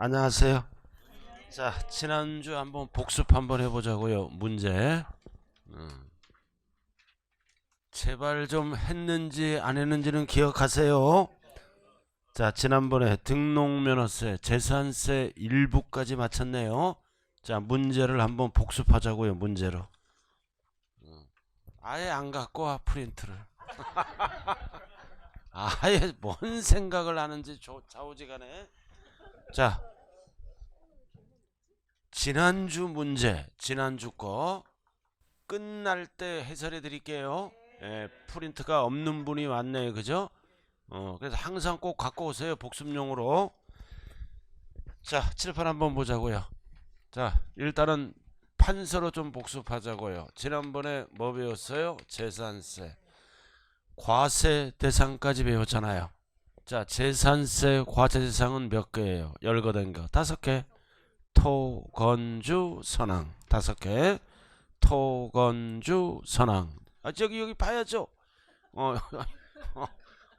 안녕하세요. 자, 지난주 한번 복습 한번 해보자고요. 문제. 제발 좀 했는지 안 했는지는 기억하세요. 자, 지난번에 등록면허세, 재산세 일부까지 마쳤네요. 자, 문제를 한번 복습하자고요. 문제로. 아예 안 갖고 와 프린트를. 아예 뭔 생각을 하는지 좌우지간에. 자, 지난주 문제, 지난주 거 끝날 때 해설해 드릴게요. 예, 프린트가 없는 분이 많네요. 그죠? 그래서 항상 꼭 갖고 오세요. 복습용으로. 자, 칠판 한번 보자고요. 자, 일단은 판서로 좀 복습하자고요. 지난번에 뭐 배웠어요? 재산세, 과세 대상까지 배웠잖아요. 자, 재산세, 과세 대상은 몇 개예요? 열거된 거. 5개. 토, 건주, 선항. 5개. 토, 건주, 선항. 아, 여기 봐야죠. 어,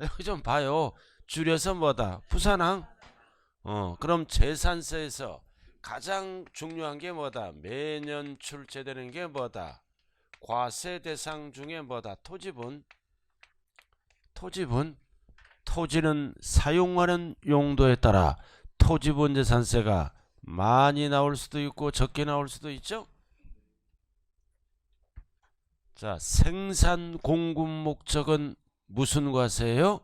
여기 좀 봐요. 줄여서 뭐다? 부산항. 그럼 재산세에서 가장 중요한 게 뭐다? 매년 출제되는 게 뭐다? 과세 대상 중에 뭐다? 토지분. 토지는 사용하는 용도에 따라 토지분 재산세가 많이 나올 수도 있고 적게 나올 수도 있죠. 자, 생산 공급 목적은 무슨 과세예요?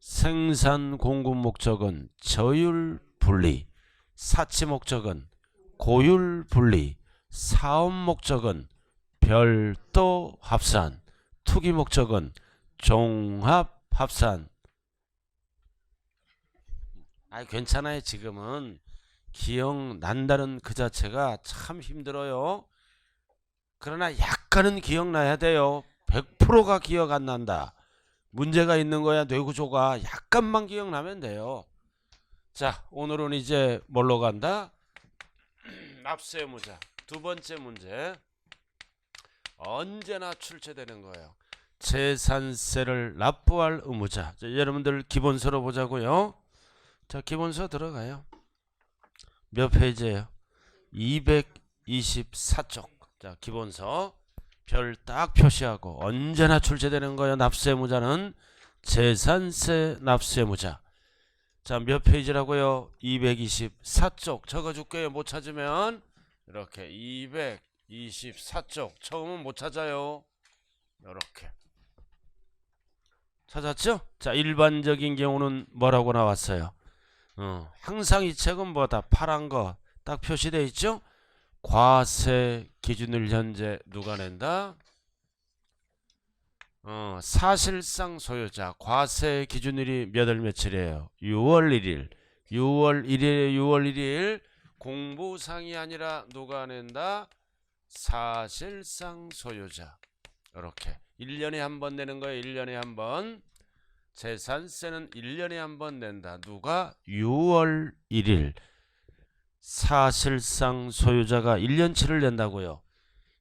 생산 공급 목적은 저율 분리, 사치 목적은 고율 분리, 사업 목적은 별도 합산, 투기 목적은 종합 합산. 괜찮아요. 지금은 기억난다는 그 자체가 참 힘들어요. 그러나 약간은 기억나야 돼요. 100%가 기억 안 난다. 문제가 있는 거야. 뇌구조가 약간만 기억나면 돼요. 자, 오늘은 이제 뭘로 간다? 납세의무자. 두 번째 문제. 언제나 출제되는 거예요. 재산세를 납부할 의무자. 자, 여러분들 기본서로 보자고요. 자, 기본서 들어가요. 몇 페이지예요? 224쪽. 자, 기본서 별 딱 표시하고 언제나 출제되는 거예요. 납세의무자는 재산세 납세의무자. 자, 몇 페이지라고요? 224쪽. 적어줄게요. 못 찾으면 이렇게 224쪽. 처음은 못 찾아요. 이렇게 찾았죠? 자, 일반적인 경우는 뭐라고 나왔어요? 항상 이 책은 뭐다? 파란 거 딱 표시되어 있죠? 과세 기준을 현재 누가 낸다? 사실상 소유자. 과세 기준일이 몇 월 며칠이에요? 6월 1일. 6월 1일에 6월 1일 공부상이 아니라 누가 낸다? 사실상 소유자. 이렇게 1년에 한 번 내는 거예요. 1년에 한 번. 재산세는 1년에 한 번 낸다. 누가? 6월 1일. 사실상 소유자가 1년치를 낸다고요.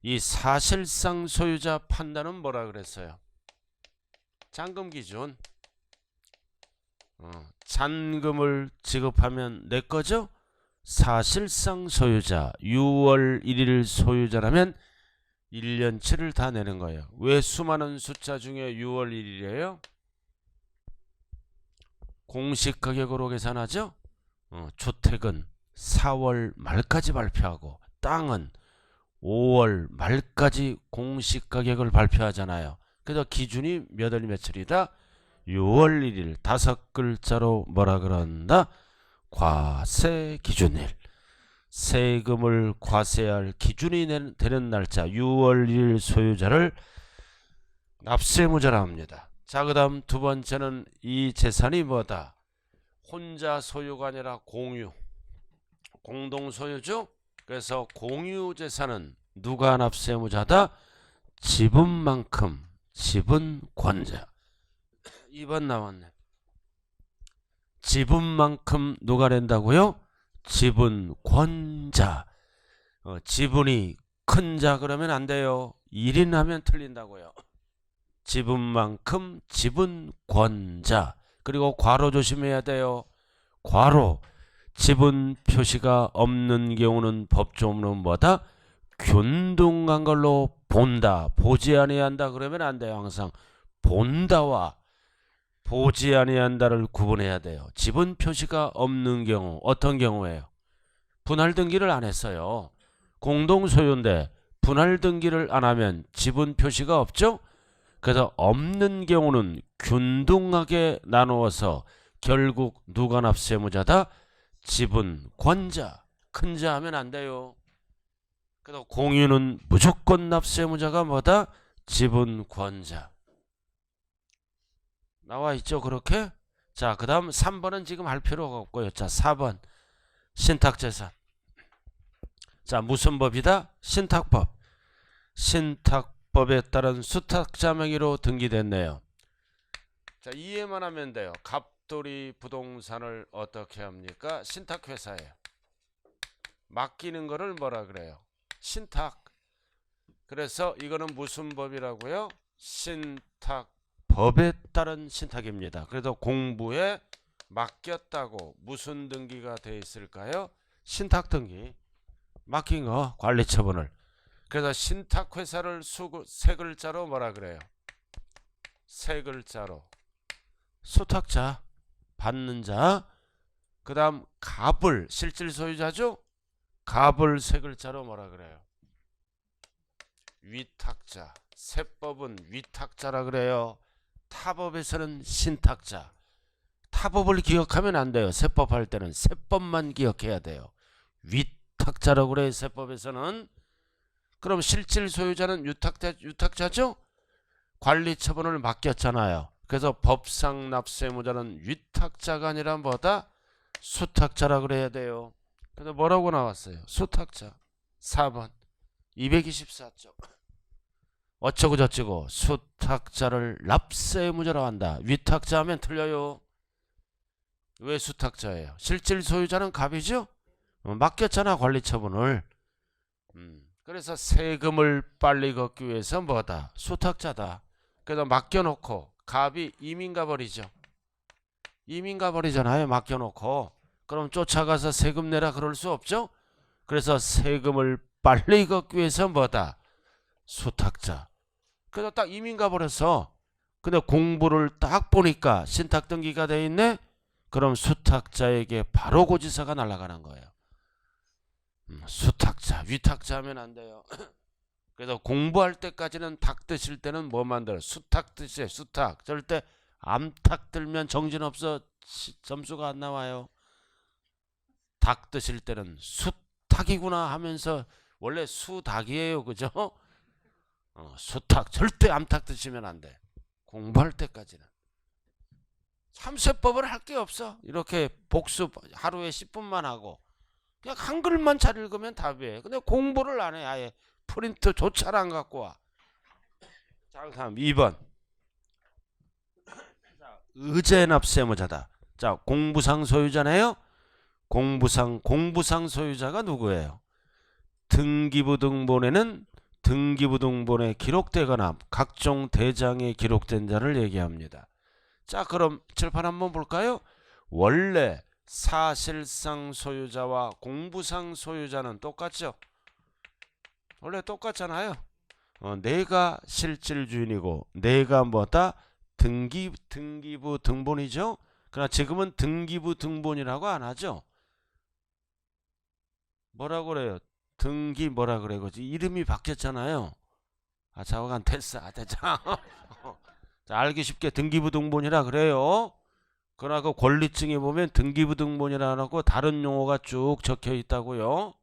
이 사실상 소유자 판단은 뭐라 그랬어요? 잔금 기준. 잔금을 지급하면 내 거죠? 사실상 소유자 6월 1일 소유자라면 1년치를 다 내는 거예요. 왜 수많은 숫자 중에 6월 1일이에요? 공시 가격으로 계산하죠? 주택은 4월 말까지 발표하고 땅은 5월 말까지 공시 가격을 발표하잖아요. 그래서 기준이 몇 월 며칠이다? 6월 1일. 5글자로 뭐라 그런다? 과세 기준일. 세금을 과세할 기준이 되는 날짜 6월 1일 소유자를 납세의무자라 합니다. 자, 그 다음 두 번째는 이 재산이 뭐다? 혼자 소유가 아니라 공유. 공동 소유죠? 그래서 공유 재산은 누가 납세의무자다? 지분만큼 지분권자. 2번 나왔네. 지분만큼 누가 낸다고요? 지분권자. 지분이 큰 자 그러면 안 돼요. 1인 하면 틀린다고요. 지분만큼 지분권자. 그리고 괄호 조심해야 돼요. 괄호. 지분 표시가 없는 경우는 법조문은 뭐다? 균등한 걸로 본다. 보지 아니한다 그러면 안 돼요. 항상 본다와 보지 아니한다를 구분해야 돼요. 지분 표시가 없는 경우 어떤 경우예요? 분할 등기를 안 했어요. 공동 소유인데 분할 등기를 안 하면 지분 표시가 없죠? 그래서 없는 경우는 균등하게 나누어서 결국 누가 납세무자다? 지분 권자. 큰 자 하면 안 돼요. 그래서 공유는 무조건 납세무자가 뭐다? 지분 권자. 나와 있죠 그렇게? 자, 그 다음 3번은 지금 할 필요가 없고요. 자, 4번 신탁재산. 자, 무슨 법이다? 신탁법. 신탁법에 따른 수탁자 명의로 등기됐네요. 자, 이해만 하면 돼요. 갑돌이 부동산을 어떻게 합니까? 신탁회사예요. 맡기는 거를 뭐라 그래요? 신탁. 그래서 이거는 무슨 법이라고요? 신탁법에 따른 신탁입니다. 그래서 공부에 맡겼다고 무슨 등기가 돼 있을까요? 신탁 등기. 맡긴 거 관리처분을. 그래서 신탁회사를 세 글자로 뭐라 그래요? 세 글자로 수탁자, 받는 자. 그 다음 갑을 실질 소유자죠? 갑을 세 글자로 뭐라 그래요? 위탁자. 세법은 위탁자라 그래요. 타법에서는 신탁자. 타법을 기억하면 안 돼요. 세법 할 때는 세법만 기억해야 돼요. 위탁자라고 그래요. 세법에서는. 그럼 실질 소유자는 유탁자죠? 관리 처분을 맡겼잖아요. 그래서 법상 납세무자는 위탁자가 아니라 뭐다? 수탁자라 그래야 돼요. 그래서 뭐라고 나왔어요? 수탁자. 4번 224쪽. 어쩌고 저쩌고 수탁자를 납세무자로 한다. 위탁자 하면 틀려요. 왜 수탁자예요? 실질 소유자는 갑이죠? 맡겼잖아 관리 처분을. 그래서 세금을 빨리 걷기 위해서 뭐다? 수탁자다. 그래서 맡겨놓고 갑이 이민 가버리죠. 이민 가버리잖아요. 맡겨놓고. 그럼 쫓아가서 세금 내라 그럴 수 없죠. 그래서 세금을 빨리 걷기 위해서 뭐다? 수탁자. 그래서 딱 이민 가버려서 근데 공부를 딱 보니까 신탁 등기가 돼 있네. 그럼 수탁자에게 바로 고지서가 날아가는 거예요. 수탁자, 위탁자 하면 안 돼요. 그래서 공부할 때까지는 닭 드실 때는 뭐 만들어? 수탁 드세요. 수탁. 절대 암탉 들면 정신없어. 점수가 안 나와요. 닭 드실 때는 수탁이구나 하면서 원래 수닭이에요. 그죠? 수탁. 절대 암탉 드시면 안 돼. 공부할 때까지는. 참세법을 할 게 없어. 이렇게 복습 하루에 10분만 하고 그냥 한글만 잘 읽으면 답이에요. 근데 공부를 안 해. 아예 프린트조차 안 갖고 와. 자, 다음 2번. 의제납세무자다. 자, 공부상 소유자네요. 공부상 소유자가 누구예요? 등기부 등본에는 등기부 등본에 기록되거나 각종 대장에 기록된 자를 얘기합니다. 자, 그럼 칠판 한번 볼까요? 원래 사실상 소유자와 공부상 소유자는 똑같죠? 원래 똑같잖아요. 내가 실질 주인이고 내가 뭐다? 등기부 등본이죠. 그러나 지금은 등기부 등본이라고 안 하죠. 뭐라고 그래요? 등기 뭐라 그래? 그지? 이름이 바뀌었잖아요. 아, 자오간 됐어. 아, 됐자. 자, 알기 쉽게 등기부 등본이라 그래요. 그러나 그 권리증에 보면 등기부 등본이라고 다른 용어가 쭉 적혀 있다고요.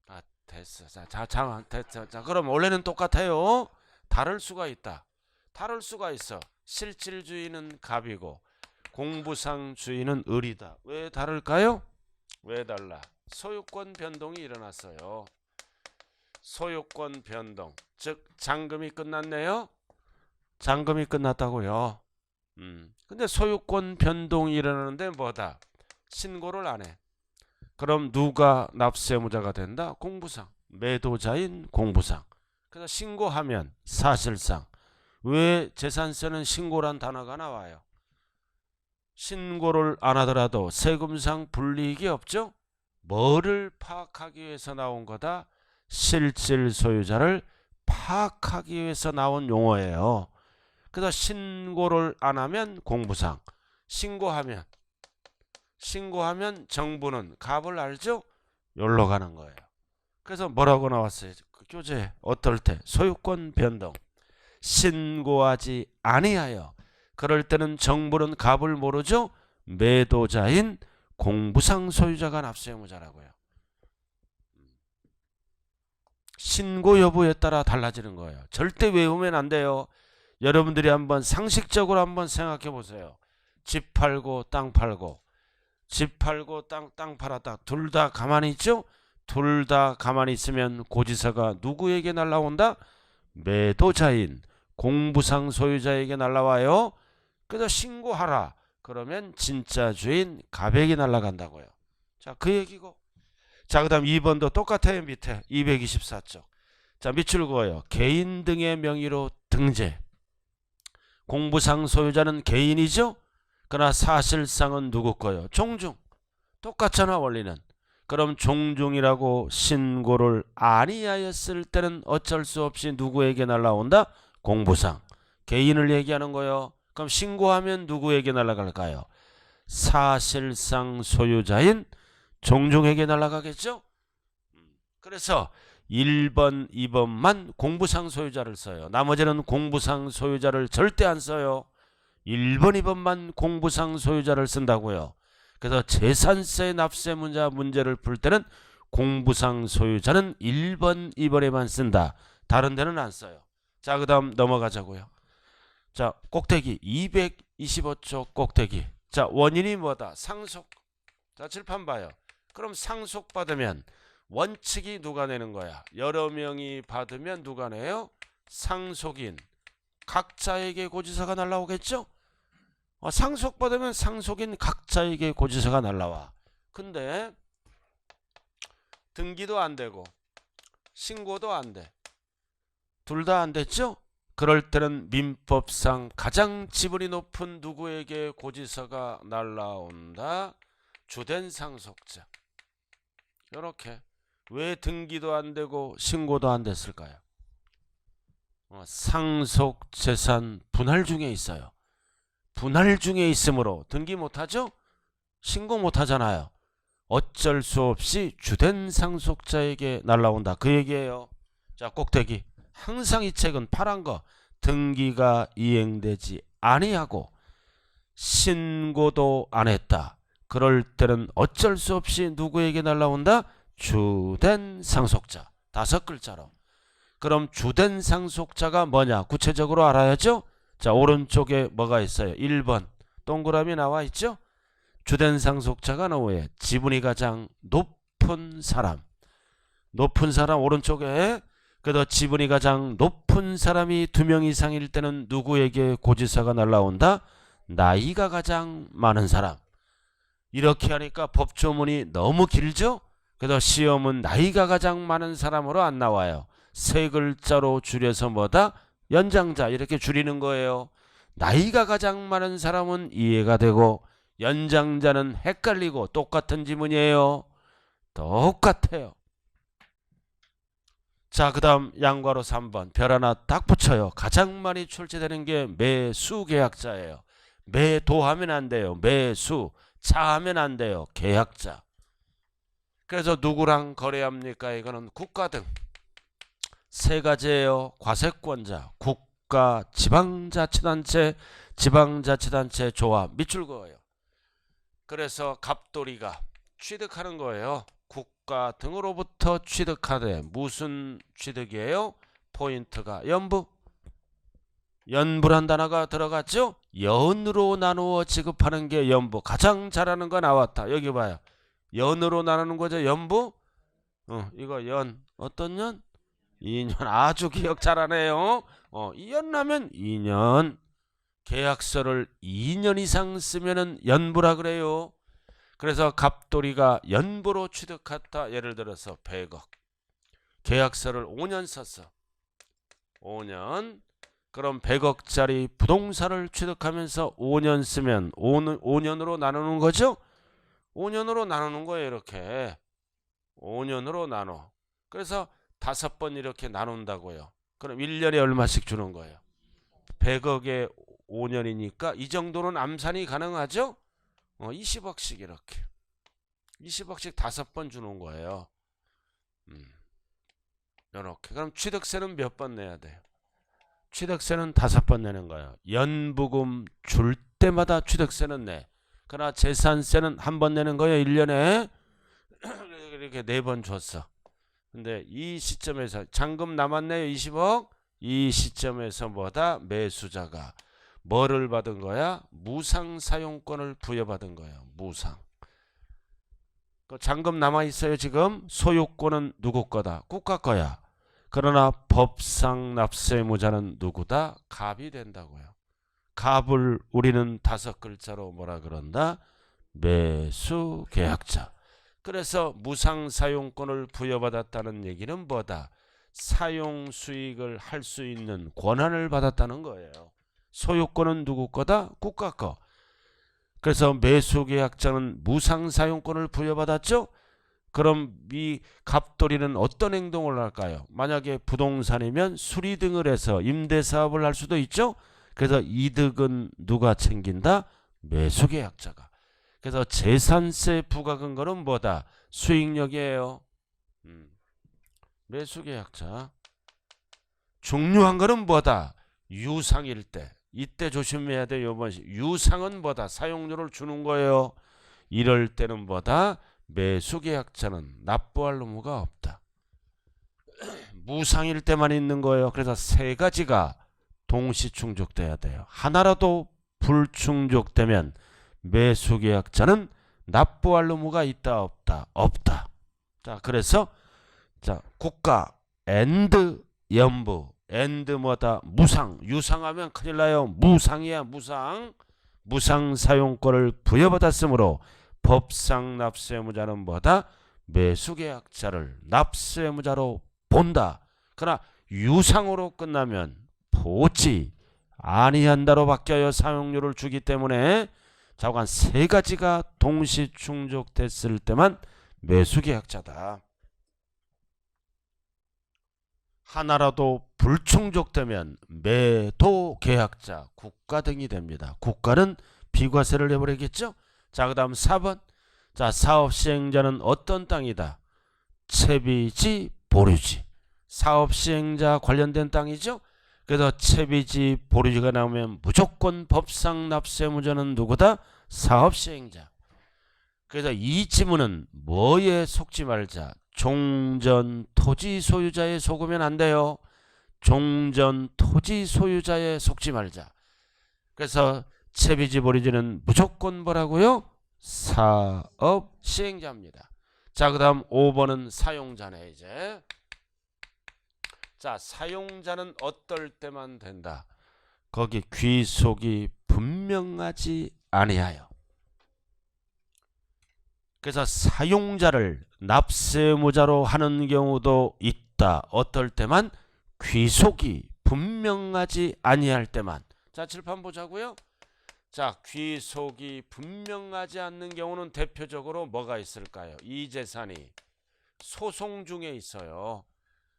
아, 됐어. 자, 됐어. 자, 그럼 원래는 똑같아요. 다를 수가 있다. 다를 수가 있어. 실질 주인은 갑이고 공부상 주인은 을이다. 왜 다를까요? 왜 달라? 소유권 변동이 일어났어요. 소유권 변동. 즉 잔금이 끝났네요. 잔금이 끝났다고요. 근데 소유권 변동이 일어나는데 뭐다? 신고를 안 해. 그럼 누가 납세무자가 된다? 공부상. 매도자인 공부상. 그래서 신고하면 사실상 왜 재산세는 신고란 단어가 나와요? 신고를 안 하더라도 세금상 불이익이 없죠. 뭐를 파악하기 위해서 나온 거다? 실질 소유자를 파악하기 위해서 나온 용어예요. 그래서 신고를 안 하면 공부상, 신고하면 정부는 갑을 알죠? 여기로 가는 거예요. 그래서 뭐라고 나왔어요? 그 교재 어떨 때 소유권 변동 신고하지 아니하여 그럴 때는 정부는 갑을 모르죠? 매도자인 공부상 소유자가 납세 의무자라고요. 신고 여부에 따라 달라지는 거예요. 절대 외우면 안 돼요. 여러분들이 한번 상식적으로 한번 생각해 보세요. 집 팔고 땅 팔고 땅 팔았다. 둘 다 가만히 있죠? 둘 다 가만히 있으면 고지서가 누구에게 날라온다? 매도자인 공부상 소유자에게 날라와요. 그래서 신고하라. 그러면 진짜 주인 갑에게 날라간다고요. 자, 그 얘기고. 자, 그 다음 2번도 똑같아요. 밑에 224쪽. 자, 밑줄 그어요. 개인 등의 명의로 등재. 공부상 소유자는 개인이죠? 그러나 사실상은 누구 거요? 종중. 똑같잖아 원리는. 그럼 종중이라고 신고를 아니하였을 때는 어쩔 수 없이 누구에게 날라온다? 공부상. 개인을 얘기하는 거요. 그럼 신고하면 누구에게 날아갈까요? 사실상 소유자인 종중에게 날아가겠죠? 그래서 1번, 2번만 공부상 소유자를 써요. 나머지는 공부상 소유자를 절대 안 써요. 1번, 2번만 공부상 소유자를 쓴다고요. 그래서 재산세 납세 문제를 풀 때는 공부상 소유자는 1번, 2번에만 쓴다. 다른 데는 안 써요. 자, 그 다음 넘어가자고요. 자, 꼭대기 225쪽 꼭대기. 자, 원인이 뭐다? 상속. 자, 칠판 봐요. 그럼 상속받으면 원칙이 누가 내는 거야? 여러 명이 받으면 누가 내요? 상속인. 각자에게 고지서가 날라오겠죠? 상속받으면 상속인 각자에게 고지서가 날라와. 근데 등기도 안 되고 신고도 안 돼. 둘 다 안 됐죠? 그럴 때는 민법상 가장 지분이 높은 누구에게 고지서가 날라온다? 주된 상속자. 이렇게. 왜 등기도 안 되고 신고도 안 됐을까요? 상속재산 분할 중에 있어요. 분할 중에 있으므로 등기 못하죠? 신고 못하잖아요. 어쩔 수 없이 주된 상속자에게 날라온다. 그 얘기예요. 자, 꼭대기. 항상 이 책은 파란 거. 등기가 이행되지 아니하고 신고도 안 했다. 그럴 때는 어쩔 수 없이 누구에게 날라온다? 주된 상속자. 5글자로. 그럼 주된 상속자가 뭐냐? 구체적으로 알아야죠? 자, 오른쪽에 뭐가 있어요? 1번 동그라미 나와 있죠? 주된 상속자가 나오에 지분이 가장 높은 사람. 높은 사람 오른쪽에. 그래도 지분이 가장 높은 사람이 2명 이상일 때는 누구에게 고지서가 날라온다? 나이가 가장 많은 사람. 이렇게 하니까 법조문이 너무 길죠? 그래서 시험은 나이가 가장 많은 사람으로 안 나와요. 3글자로 줄여서 뭐다? 연장자 이렇게 줄이는 거예요. 나이가 가장 많은 사람은 이해가 되고 연장자는 헷갈리고 똑같은 지문이에요. 똑같아요. 자, 그 다음 양괄호 3번 별 하나 딱 붙여요. 가장 많이 출제되는 게 매수 계약자예요. 매도하면 안 돼요. 매수. 차하면 안 돼요. 계약자. 그래서 누구랑 거래합니까? 이거는 국가 등. 3가지예요. 과세권자, 국가, 지방자치단체, 지방자치단체 조합. 밑줄 그어요. 그래서 갑돌이가 취득하는 거예요. 국가 등으로부터 취득하되 무슨 취득이에요? 포인트가 연부. 연부란 단어가 들어갔죠? 연으로 나누어 지급하는 게 연부. 가장 잘하는 거 나왔다. 여기 봐요. 연으로 나누는 거죠. 연부. 이거 연. 어떤 연? 2년. 아주 기억 잘하네요. 2년 나면 2년. 계약서를 2년 이상 쓰면은 연부라 그래요. 그래서 갑돌이가 연부로 취득했다. 예를 들어서 100억. 계약서를 5년 썼어. 5년. 그럼 100억짜리 부동산을 취득하면서 5년 쓰면 5년으로 나누는 거죠? 5년으로 나누는 거예요. 이렇게 5년으로 나눠. 그래서 5번 이렇게 나눈다고요. 그럼 1년에 얼마씩 주는 거예요? 100억에 5년이니까 이 정도는 암산이 가능하죠? 20억씩 이렇게 20억씩 5번 주는 거예요. 이렇게. 그럼 취득세는 몇 번 내야 돼요? 취득세는 5번 내는 거예요. 연부금 줄 때마다 취득세는 내. 그러나 재산세는 한 번 내는 거예요. 1년에. 이렇게 4번 줬어. 근데 이 시점에서 잔금 남았네요. 20억. 이 시점에서 뭐다? 매수자가 뭐를 받은 거야? 무상 사용권을 부여받은 거예요. 무상. 그 잔금 남아있어요. 지금 소유권은 누구 거다? 국가 거야. 그러나 법상 납세의무자는 누구다? 갑이 된다고요. 갑을 우리는 5글자로 뭐라 그런다? 매수계약자. 그래서 무상 사용권을 부여받았다는 얘기는 뭐다? 사용 수익을 할 수 있는 권한을 받았다는 거예요. 소유권은 누구 거다? 국가 거. 그래서 매수계약자는 무상 사용권을 부여받았죠? 그럼 이 갑돌이는 어떤 행동을 할까요? 만약에 부동산이면 수리 등을 해서 임대사업을 할 수도 있죠? 그래서 이득은 누가 챙긴다? 매수계약자가. 그래서 재산세 부과근거는 뭐다? 수익력이에요. 매수계약자. 중요한 거는 뭐다? 유상일 때. 이때 조심해야 돼요. 이번 유상은 뭐다? 사용료를 주는 거예요. 이럴 때는 뭐다? 매수계약자는 납부할 의무가 없다. 무상일 때만 있는 거예요. 그래서 3가지가 동시 충족돼야 돼요. 하나라도 불충족되면 매수계약자는 납부할 의무가 있다 없다? 없다. 자, 그래서 자, 국가 앤드 연부 앤드 뭐다? 무상. 유상하면 큰일 나요. 무상이야. 무상. 무상 사용권을 부여받았으므로 법상 납세의무자는 뭐다? 매수계약자를 납세의무자로 본다. 그러나 유상으로 끝나면 보지 아니한다로 바뀌어요. 사용료를 주기 때문에. 자관 3가지가 동시 충족됐을 때만 매수계약자다. 하나라도 불충족되면 매도계약자, 국가 등이 됩니다. 국가는 비과세를 내버리겠죠. 자, 그 다음 4번. 자, 사업시행자는 어떤 땅이다? 채비지, 보류지. 사업시행자 관련된 땅이죠. 그래서 채비지, 보류지가 나오면 무조건 법상 납세의무자는 누구다? 사업시행자. 그래서 이 지문은 뭐에 속지 말자? 종전 토지 소유자에 속으면 안 돼요. 종전 토지 소유자에 속지 말자. 그래서 채비지 보류지는 무조건 뭐라고요? 사업 시행자입니다. 자, 그 다음 5번은 사용자네. 이제 자, 사용자는 어떨 때만 된다? 거기 귀속이 분명하지 아니하여. 그래서 사용자를 납세의무자로 하는 경우도 있다. 어떨 때만? 귀속이 분명하지 아니할 때만. 자, 칠판 보자고요. 자, 귀속이 분명하지 않는 경우는 대표적으로 뭐가 있을까요? 이 재산이 소송 중에 있어요.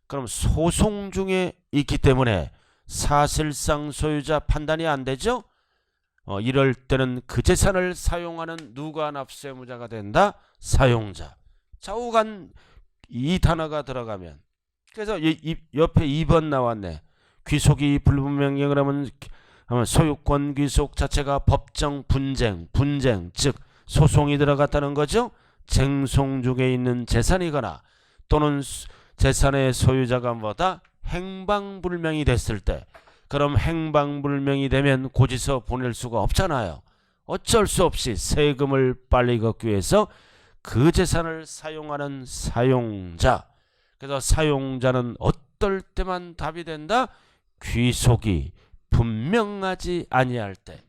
그럼 소송 중에 있기 때문에 사실상 소유자 판단이 안 되죠? 이럴 때는 그 재산을 사용하는 누가 납세의무자가 된다? 사용자. 좌우간 이 단어가 들어가면, 그래서 옆에 2번 나왔네. 귀속이 불분명해. 그러면 소유권 귀속 자체가 법정 분쟁, 즉 소송이 들어갔다는 거죠. 쟁송 중에 있는 재산이거나 또는 재산의 소유자가 뭐다? 행방불명이 됐을 때. 그럼 행방불명이 되면 고지서 보낼 수가 없잖아요. 어쩔 수 없이 세금을 빨리 걷기 위해서 그 재산을 사용하는 사용자. 그래서 사용자는 어떨 때만 답이 된다? 귀속이 분명하지 아니할 때.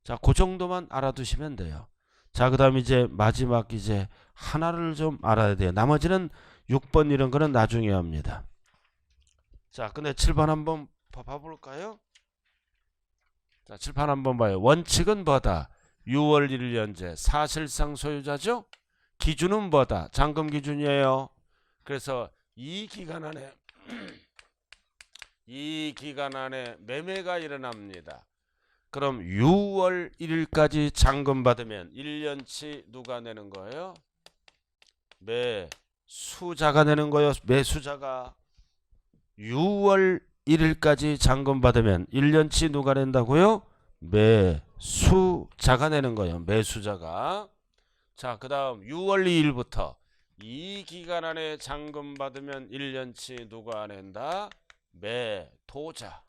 자, 그 정도만 알아두시면 돼요. 자, 그 다음 이제 마지막 이제 하나를 좀 알아야 돼요. 나머지는 6번 이런 거는 나중에 합니다. 자, 근데 7번 한번 봐볼까요? 자, 7번 한번 봐요. 원칙은 뭐다? 6월 1일 현재 사실상 소유자죠? 기준은 뭐다? 잔금 기준이에요. 그래서 이 기간 안에 이 기간 안에 매매가 일어납니다. 그럼 6월 1일까지 잔금 받으면 1년치 누가 내는 거예요? 매수자가 내는 거예요. 매수자가 6월 1일까지 잔금 받으면 1년치 누가 낸다고요? 매수자가 내는 거예요. 매수자가. 자, 그 다음 6월 2일부터 이 기간 안에 잔금 받으면 1년치 누가 낸다? 매도자.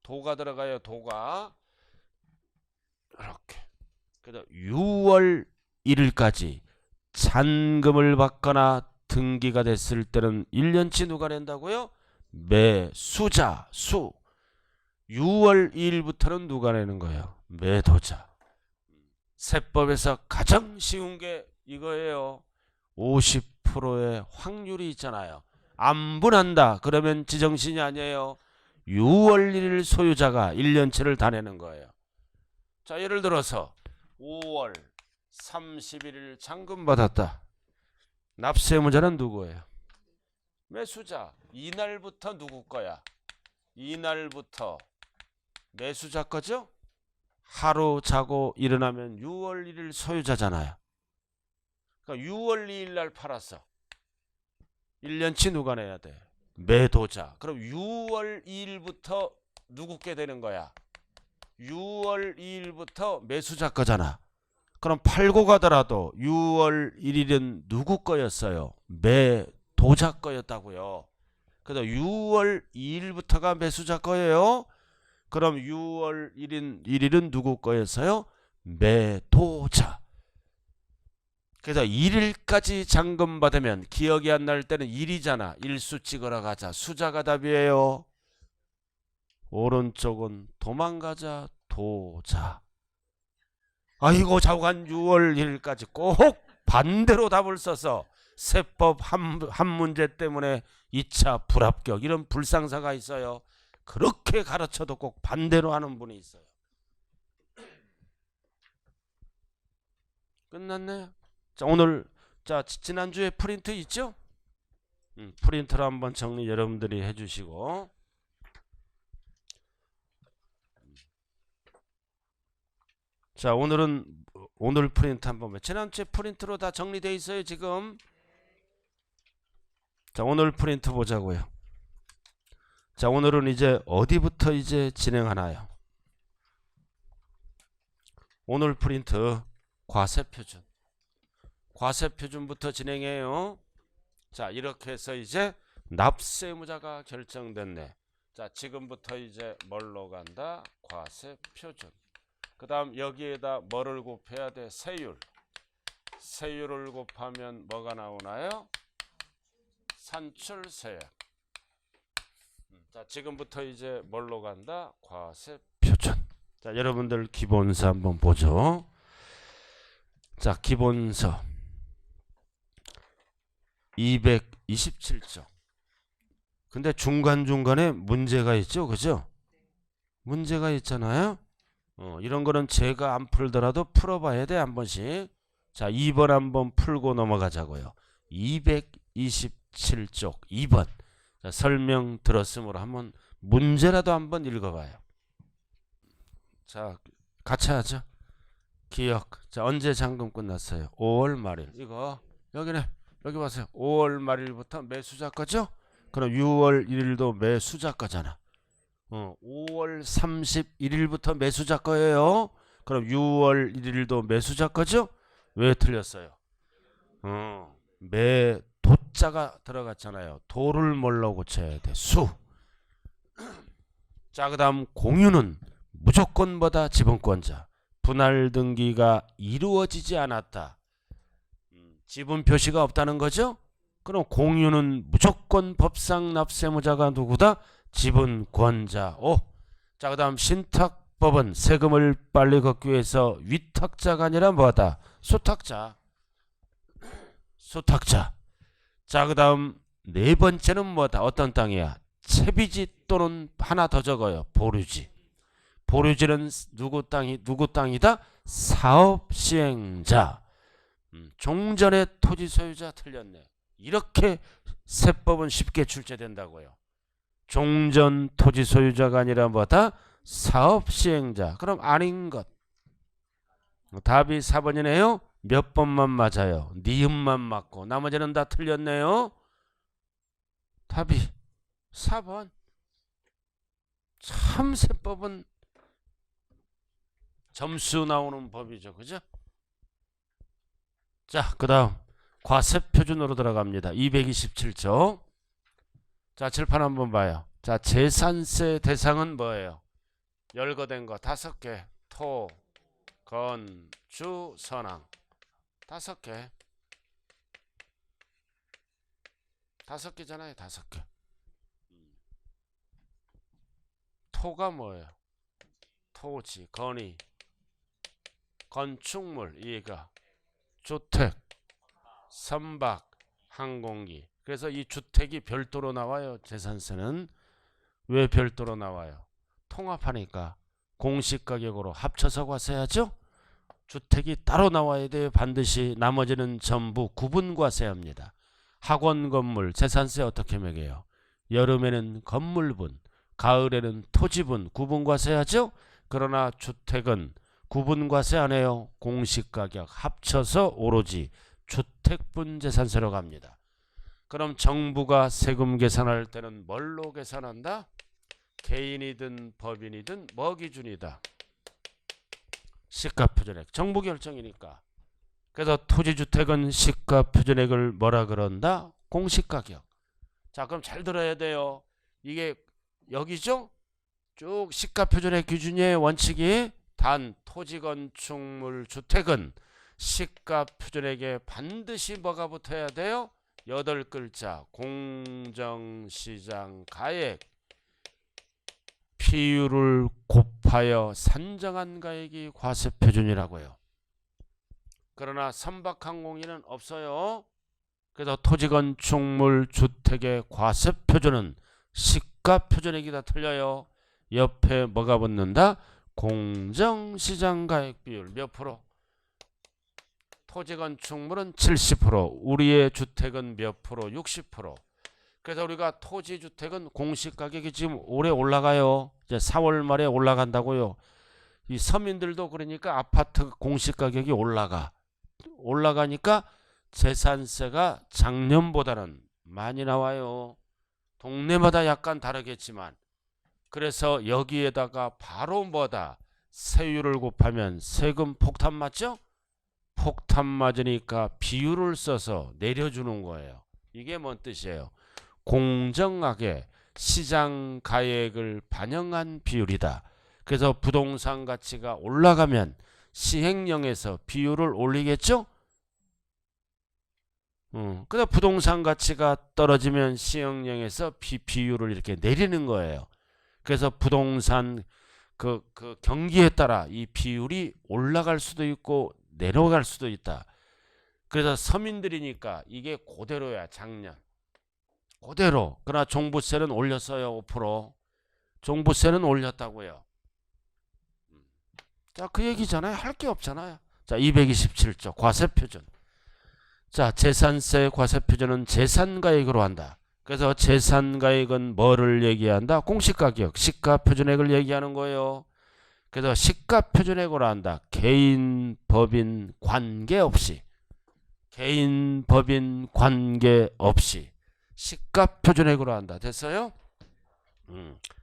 도가 들어가요. 도가. 이렇게. 그다음 6월 1일까지 잔금을 받거나 등기가 됐을 때는 1년치 누가 낸다고요? 매수자. 수. 6월 2일부터는 누가 내는 거예요? 매도자. 세법에서 가장 쉬운 게 이거예요. 50%의 확률이 있잖아요. 안 분한다. 그러면 지정신이 아니에요. 6월 1일 소유자가 1년치를 다 내는 거예요. 자, 예를 들어서 5월 31일 잔금 받았다. 납세무자는 누구예요? 매수자. 이날부터 누구 거야? 이날부터 매수자 거죠? 하루 자고 일어나면 6월 1일 소유자잖아요. 그러니까 6월 2일 날 팔았어. 1년치 누가 내야 돼? 매도자. 그럼 6월 2일부터 누구 게 되는 거야? 6월 2일부터 매수자 거잖아. 그럼 팔고 가더라도 6월 1일은 누구 거였어요? 매도자 거였다고요. 그래서 6월 2일부터가 매수자 거예요. 그럼 6월 1일은 누구 거였어요? 매도자. 그래서 1일까지 잔금 받으면 기억이 안 날 때는 1이잖아. 일수 찍으러 가자. 수자가 답이에요. 오른쪽은 도망가자. 도자. 아이고 자우간 6월 1일까지 꼭 반대로 답을 써서 세법 한 문제 때문에 2차 불합격 이런 불상사가 있어요. 그렇게 가르쳐도 꼭 반대로 하는 분이 있어요. 끝났네요. 자, 오늘 자 지난주에 프린트 있죠? 프린트로 한번 정리 여러분들이 해주시고, 자 오늘은 오늘 프린트 한번 봐. 지난주에 프린트로 다 정리되어 있어요 지금. 자 오늘 프린트 보자고요. 자 오늘은 이제 어디부터 이제 진행하나요? 오늘 프린트 과세표준. 과세표준부터 진행해요. 자 이렇게 해서 이제 납세무자가 결정됐네. 자 지금부터 이제 뭘로 간다? 과세표준. 그 다음 여기에다 뭐를 곱해야 돼? 세율. 세율을 곱하면 뭐가 나오나요? 산출세액. 자 지금부터 이제 뭘로 간다? 과세표준. 자 여러분들 기본서 한번 보죠. 자 기본서 227쪽. 근데 중간중간에 문제가 있죠. 그죠? 문제가 있잖아요. 이런 거는 제가 안 풀더라도 풀어봐야 돼 한 번씩. 자 2번 한번 풀고 넘어가자고요. 227쪽 2번. 자, 설명 들었으므로 한번 문제라도 한번 읽어봐요. 자 같이 하죠. 기억. 자 언제 잔금 끝났어요? 5월 말일. 이거 여기네. 여기 보세요. 5월 말일부터 매수자 거죠? 그럼 6월 1일도 매수자 거잖아. 5월 31일부터 매수자 거예요. 그럼 6월 1일도 매수자 거죠? 왜 틀렸어요? 매도자가 들어갔잖아요. 도를 뭘로 고쳐야 돼? 수. 자 그 다음 공유는 무조건보다 지분권자. 분할 등기가 이루어지지 않았다. 지분 표시가 없다는 거죠? 그럼 공유는 무조건 법상 납세무자가 누구다? 지분권자. 자 그다음 신탁법은 세금을 빨리 걷기 위해서 위탁자가 아니라 뭐다? 수탁자. 수탁자. 자 그다음 네 번째는 뭐다? 어떤 땅이야? 채비지 또는 하나 더 적어요. 보류지. 보류지는 누구 땅이다? 사업 시행자. 종전의 토지 소유자 틀렸네. 이렇게 세법은 쉽게 출제된다고요. 종전 토지 소유자가 아니라 뭐다? 사업 시행자. 그럼 아닌 것. 답이 4번이네요. 몇 번만 맞아요? 니은만 맞고 나머지는 다 틀렸네요. 답이 4번. 참 세법은 점수 나오는 법이죠. 그죠? 자, 그 다음 과세표준으로 들어갑니다. 227조. 자, 칠판 한번 봐요. 자, 재산세 대상은 뭐예요? 열거된 거 5개. 토, 건, 주, 선항 5개. 5개잖아요. 5개. 토가 뭐예요? 토지, 건의, 건축물, 이해가, 주택, 선박, 항공기. 그래서 이 주택이 별도로 나와요. 재산세는. 왜 별도로 나와요? 통합하니까 공시가격으로 합쳐서 과세하죠. 주택이 따로 나와야 돼요. 반드시. 나머지는 전부 구분과세합니다. 학원 건물 재산세 어떻게 매겨요? 여름에는 건물분, 가을에는 토지분 구분과세하죠. 그러나 주택은 구분과세 안 해요. 공시가격 합쳐서 오로지 주택분 재산세로 갑니다. 그럼 정부가 세금 계산할 때는 뭘로 계산한다? 개인이든 법인이든 뭐 기준이다? 시가표준액. 정부 결정이니까. 그래서 토지주택은 시가표준액을 뭐라 그런다? 공시가격. 자, 그럼 잘 들어야 돼요. 이게 여기죠? 쭉 시가표준액 기준의 원칙이 단 토지건축물 주택은 시가표준액에 반드시 뭐가 붙어야 돼요? 8글자 공정시장 가액 비율을 곱하여 산정한 가액이 과세표준이라고요. 그러나 선박항공기는 없어요. 그래서 토지건축물 주택의 과세표준은 시가표준액이다. 틀려요. 옆에 뭐가 붙는다? 공정시장가액 비율 몇 프로? 토지건축물은 70%, 우리의 주택은 몇 프로? 60%. 그래서 우리가 토지주택은 공시가격이 지금 올해 올라가요. 이제 4월 말에 올라간다고요. 이 서민들도 그러니까 아파트 공시가격이 올라가니까 재산세가 작년보다는 많이 나와요. 동네마다 약간 다르겠지만. 그래서 여기에다가 바로 뭐다? 세율을 곱하면 세금 폭탄 맞죠? 폭탄 맞으니까 비율을 써서 내려주는 거예요. 이게 뭔 뜻이에요? 공정하게 시장 가액을 반영한 비율이다. 그래서 부동산 가치가 올라가면 시행령에서 비율을 올리겠죠? 그래서 부동산 가치가 떨어지면 시행령에서 비율을 이렇게 내리는 거예요. 그래서 부동산 그 경기에 따라 이 비율이 올라갈 수도 있고 내려갈 수도 있다. 그래서 서민들이니까 이게 그대로야. 작년 그대로. 그러나 종부세는 올렸어요. 5%. 종부세는 올렸다고요. 자, 그 얘기잖아요. 할 게 없잖아요. 자, 227조 과세표준. 자, 재산세 과세표준은 재산가액으로 한다. 그래서 재산가액은 뭐를 얘기한다? 공시가격, 시가표준액을 얘기하는 거예요. 그래서 시가표준액으로 한다. 개인, 법인 관계없이. 개인, 법인 관계없이 시가표준액으로 한다. 됐어요?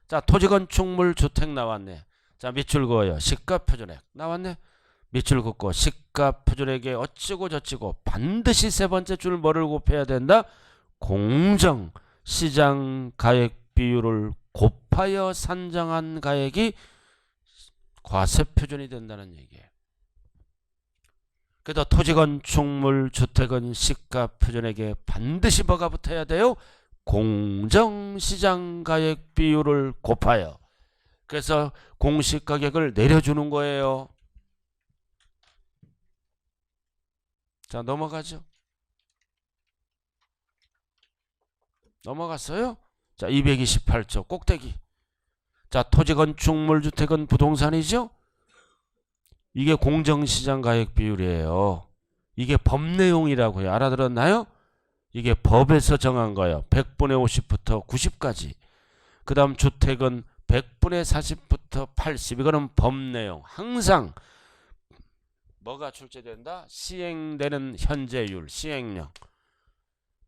자, 토지건축물 주택 나왔네. 자, 밑줄 그어요. 시가표준액 나왔네. 밑줄 긋고 시가표준액에 어찌고 저찌고 반드시 세 번째 줄 뭐를 곱해야 된다? 공정 시장 가액 비율을 곱하여 산정한 가액이 과세표준이 된다는 얘기예요. 그래서 토지건축물 주택은 시가표준액에 반드시 뭐가 붙어야 돼요? 공정시장가액 비율을 곱하여. 그래서 공시가격을 내려주는 거예요. 자, 넘어가죠. 넘어갔어요? 자, 228조 꼭대기. 자, 토지, 건축물, 주택은 부동산이죠? 이게 공정시장 가액 비율이에요. 이게 법 내용이라고요. 알아들었나요? 이게 법에서 정한 거예요. 100분의 50부터 90까지. 그 다음 주택은 100분의 40부터 80. 이거는 법 내용. 항상 뭐가 출제된다? 시행되는 현재율, 시행령.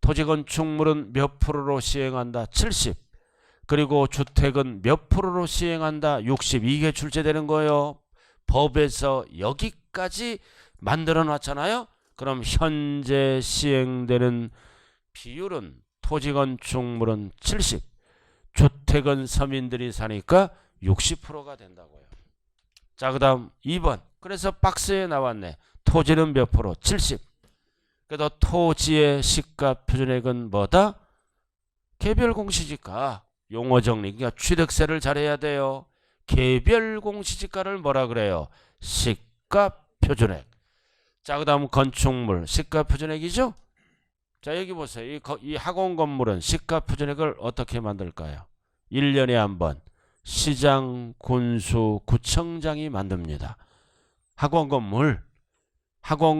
토지, 건축물은 몇 프로로 시행한다? 70. 그리고 주택은 몇 프로로 시행한다? 60. 이게 출제되는 거예요. 법에서 여기까지 만들어 놨잖아요. 그럼 현재 시행되는 비율은 토지, 건축물은 70. 주택은 서민들이 사니까 60%가 된다고요. 자, 그 다음 2번. 그래서 박스에 나왔네. 토지는 몇 프로? 70. 그래도 토지의 시가 표준액은 뭐다? 개별 공시지가. 용어 정리. 그러니까 취득세를 잘해야 돼요. 개별 공시지가를 뭐라 그래요? 시가 표준액. 자, 그 다음 건축물 시가 표준액이죠? 자, 여기 보세요. 이 학원 건물은 시가 표준액을 어떻게 만들까요? 1년에 한 번 시장, 군수, 구청장이 만듭니다. 학원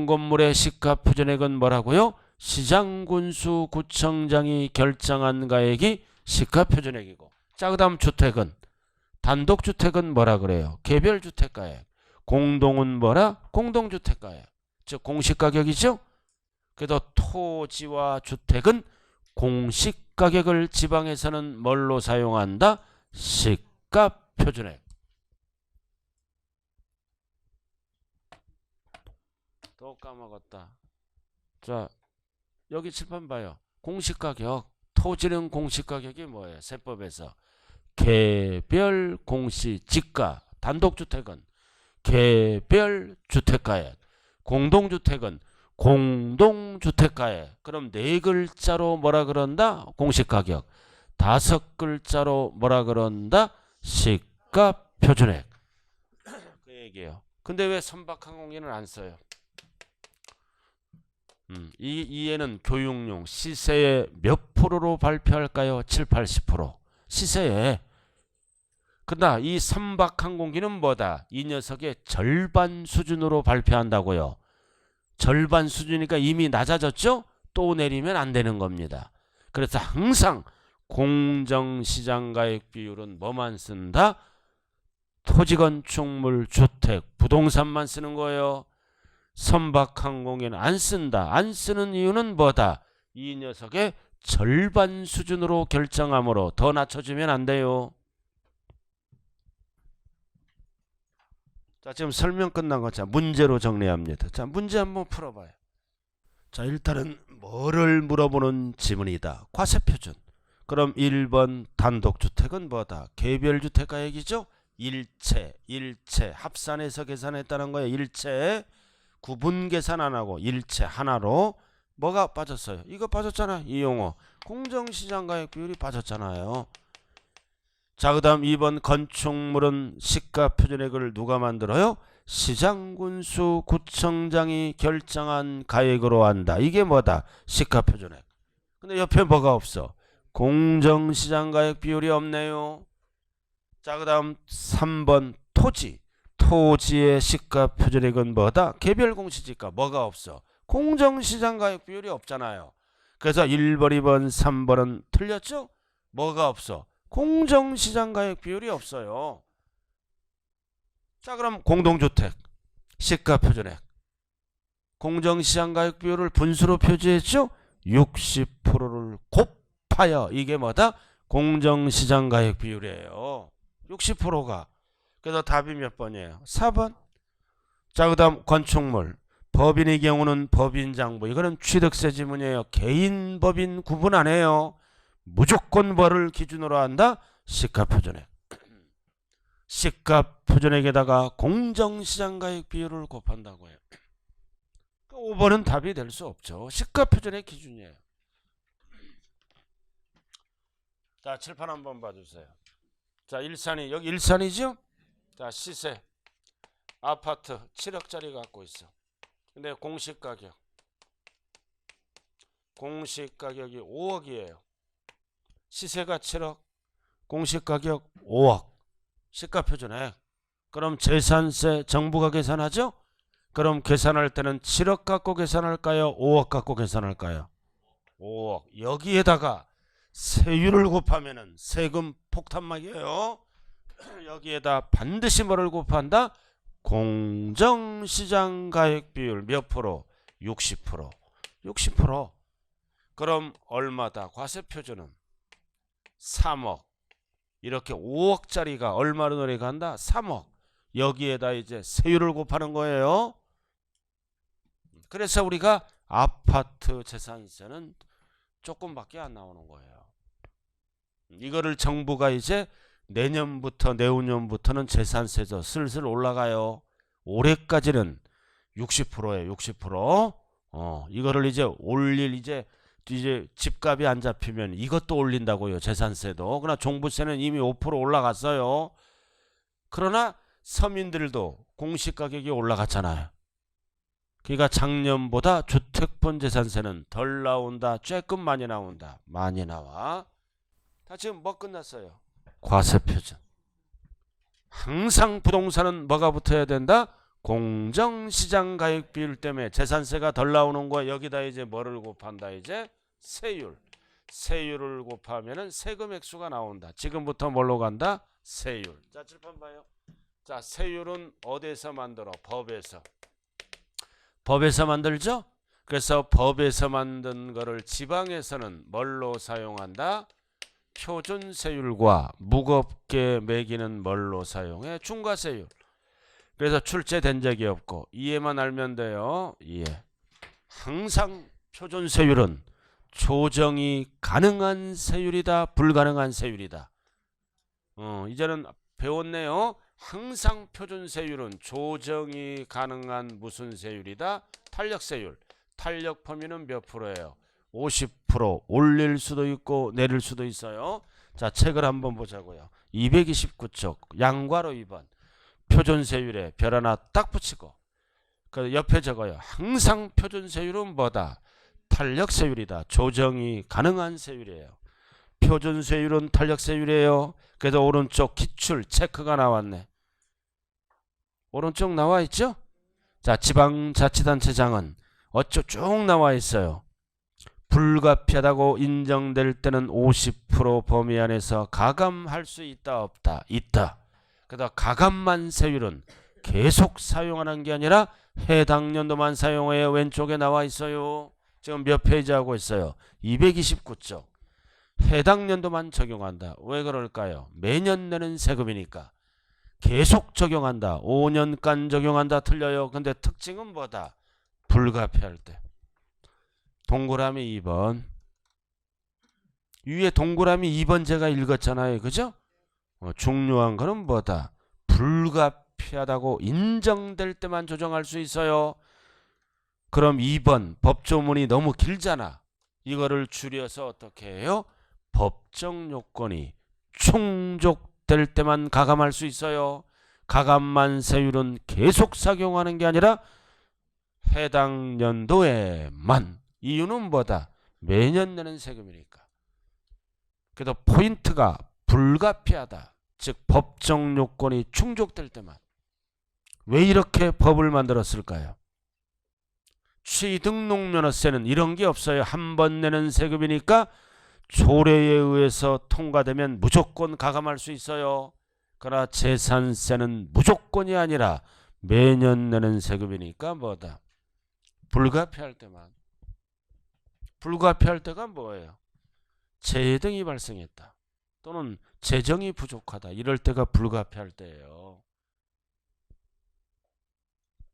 건물의 시가 표준액은 뭐라고요? 시장, 군수, 구청장이 결정한 가액이 시가 표준액이고. 자, 그 다음 주택은 단독주택은 뭐라 그래요? 개별주택가액. 공동은 뭐라? 공동주택가액. 즉 공시가격이죠? 그래도 토지와 주택은 공시가격을 지방에서는 뭘로 사용한다? 시가 표준액. 또 까먹었다. 자, 여기 칠판 봐요. 공시가격. 토지는 공시가격이 뭐예요? 세법에서 개별 공시지가. 단독주택은 개별 주택가액. 공동주택은 공동주택가액. 그럼 네 글자로 뭐라 그런다? 공시가격. 다섯 글자로 뭐라 그런다? 시가 표준액. 그 얘기예요. 근데 왜 선박항공기는 안 써요? 이에는 교육용 시세의 몇 프로로 발표할까요? 7, 80%. 시세에. 그러나 이 선박항공기는 뭐다? 이 녀석의 절반 수준으로 발표한다고요. 절반 수준이니까 이미 낮아졌죠? 또 내리면 안 되는 겁니다. 그래서 항상 공정시장가액 비율은 뭐만 쓴다? 토지, 건축물, 주택, 부동산만 쓰는 거예요. 선박항공기는 안 쓴다. 안 쓰는 이유는 뭐다? 이 녀석의 절반 수준으로 결정함으로 더 낮춰주면 안 돼요. 자, 지금 설명 끝난 거 자, 문제로 정리합니다. 자, 문제 한번 풀어봐요. 자, 일단은 뭐를 물어보는 지문이다. 과세표준. 그럼 1번 단독주택은 뭐다? 개별주택가액이죠? 일체 합산해서 계산했다는 거예요. 일체 구분 계산 안 하고 일체 하나로 뭐가 빠졌어요? 이거 빠졌잖아. 이 용어. 공정시장가액 비율이 빠졌잖아요. 자, 그 다음 2번 건축물은 시가 표준액을 누가 만들어요? 시장, 군수, 구청장이 결정한 가액으로 한다. 이게 뭐다? 시가 표준액. 근데 옆에 뭐가 없어? 공정시장 가액 비율이 없네요. 자, 그 다음 3번 토지의 시가 표준액은 뭐다? 개별 공시지가. 뭐가 없어? 공정시장 가액 비율이 없잖아요. 그래서 1번, 2번, 3번은 틀렸죠? 뭐가 없어? 공정시장 가액 비율이 없어요. 자, 그럼 공동주택 시가 표준액. 공정시장 가액 비율을 분수로 표시했죠? 60%를 곱하여 이게 뭐다? 공정시장 가액 비율이에요. 60%가. 그래서 답이 몇 번이에요? 4번. 자, 그 다음 건축물. 법인의 경우는 법인장부. 이거는 취득세 지문이에요. 개인 법인 구분 안 해요. 무조건 뭐를 기준으로 한다? 시가 표준액. 시가 표준액에다가 공정시장가액 비율을 곱한다고 해요. 5번은 답이 될 수 없죠. 시가 표준액 기준이에요. 자, 칠판 한번 봐주세요. 자, 일산이 여기 일산이죠? 자, 시세 아파트 7억짜리 갖고 있어. 근데 공시가격이 5억이에요. 시세가 7억, 공시가격 5억, 시가표준액. 그럼 재산세 정부가 계산하죠? 그럼 계산할 때는 7억 갖고 계산할까요? 5억 갖고 계산할까요? 5억. 여기에다가 세율을 곱하면은 세금 폭탄막이에요. 여기에다 반드시 뭐를 곱한다? 공정시장 가액 비율 몇 프로? 60%. 60%. 그럼 얼마다? 과세 표준은 3억. 이렇게 5억짜리가 얼마로 내려간다? 3억. 여기에다 이제 세율을 곱하는 거예요. 그래서 우리가 아파트 재산세는 조금밖에 안 나오는 거예요. 이거를 정부가 이제 내년부터 내후년부터는 재산세도 슬슬 올라가요. 올해까지는 60%예요. 60%. 이거를 이제 올릴 이제 집값이 안 잡히면 이것도 올린다고요. 재산세도. 그러나 종부세는 이미 5% 올라갔어요. 그러나 서민들도 공시가격이 올라갔잖아요. 그러니까 작년보다 주택분 재산세는 덜 나온다. 조금 많이 나온다. 많이 나와. 다 지금 뭐 끝났어요? 과세표준. 항상 부동산은 뭐가 붙어야 된다? 공정시장 가액 비율 때문에 재산세가 덜 나오는 거야. 여기다 이제 뭐를 곱한다? 이제 세율. 세율을 곱하면은 세금 액수가 나온다. 지금부터 뭘로 간다? 세율. 자, 칠판 봐요. 자, 세율은 어디서 만들어? 법에서. 법에서 만들죠? 그래서 법에서 만든 거를 지방에서는 뭘로 사용한다? 표준세율과 무겁게 매기는 뭘로 사용해? 중과세율. 그래서 출제된 적이 없고 이해만 알면 돼요. 이해. 항상 표준세율은 조정이 가능한 세율이다, 불가능한 세율이다. 이제는 배웠네요. 항상 표준세율은 조정이 가능한 무슨 세율이다? 탄력세율. 탄력 범위는 몇 프로예요? 50%. 올릴 수도 있고 내릴 수도 있어요. 자, 책을 한번 보자고요. 229쪽 양괄호 2번. 표준세율에 별 하나 딱 붙이고 그 옆에 적어요. 항상 표준세율은 뭐다? 탄력세율이다. 조정이 가능한 세율이에요. 표준세율은 탄력세율이에요. 그래서 오른쪽 기출 체크가 나왔네. 오른쪽 나와 있죠? 자, 지방자치단체장은 어쩌 쭉 나와 있어요. 불가피하다고 인정될 때는 50% 범위 안에서 가감할 수 있다 없다? 있다. 그래서 가감만 세율은 계속 사용하는 게 아니라 해당 연도만 사용해요. 왼쪽에 나와 있어요. 지금 몇 페이지 하고 있어요? 229쪽. 해당 연도만 적용한다. 왜 그럴까요? 매년 내는 세금이니까. 계속 적용한다. 5년간 적용한다. 틀려요. 근데 특징은 뭐다? 불가피할 때. 동그라미 2번. 위에 동그라미 2번 제가 읽었잖아요. 그죠? 중요한 거는 뭐다? 불가피하다고 인정될 때만 조정할 수 있어요. 그럼 2번 법조문이 너무 길잖아. 이거를 줄여서 어떻게 해요? 법정 요건이 충족될 때만 가감할 수 있어요. 가감만 세율은 계속 적용하는 게 아니라 해당 연도에만. 이유는 뭐다? 매년 내는 세금이니까. 그래서 포인트가 불가피하다. 즉 법정 요건이 충족될 때만. 왜 이렇게 법을 만들었을까요? 취등록면허세는 이런 게 없어요. 한 번 내는 세금이니까 조례에 의해서 통과되면 무조건 가감할 수 있어요. 그러나 재산세는 무조건이 아니라 매년 내는 세금이니까 뭐다? 불가피할 때만. 불가피할 때가 뭐예요? 재해 등이 발생했다. 또는 재정이 부족하다. 이럴 때가 불가피할 때예요.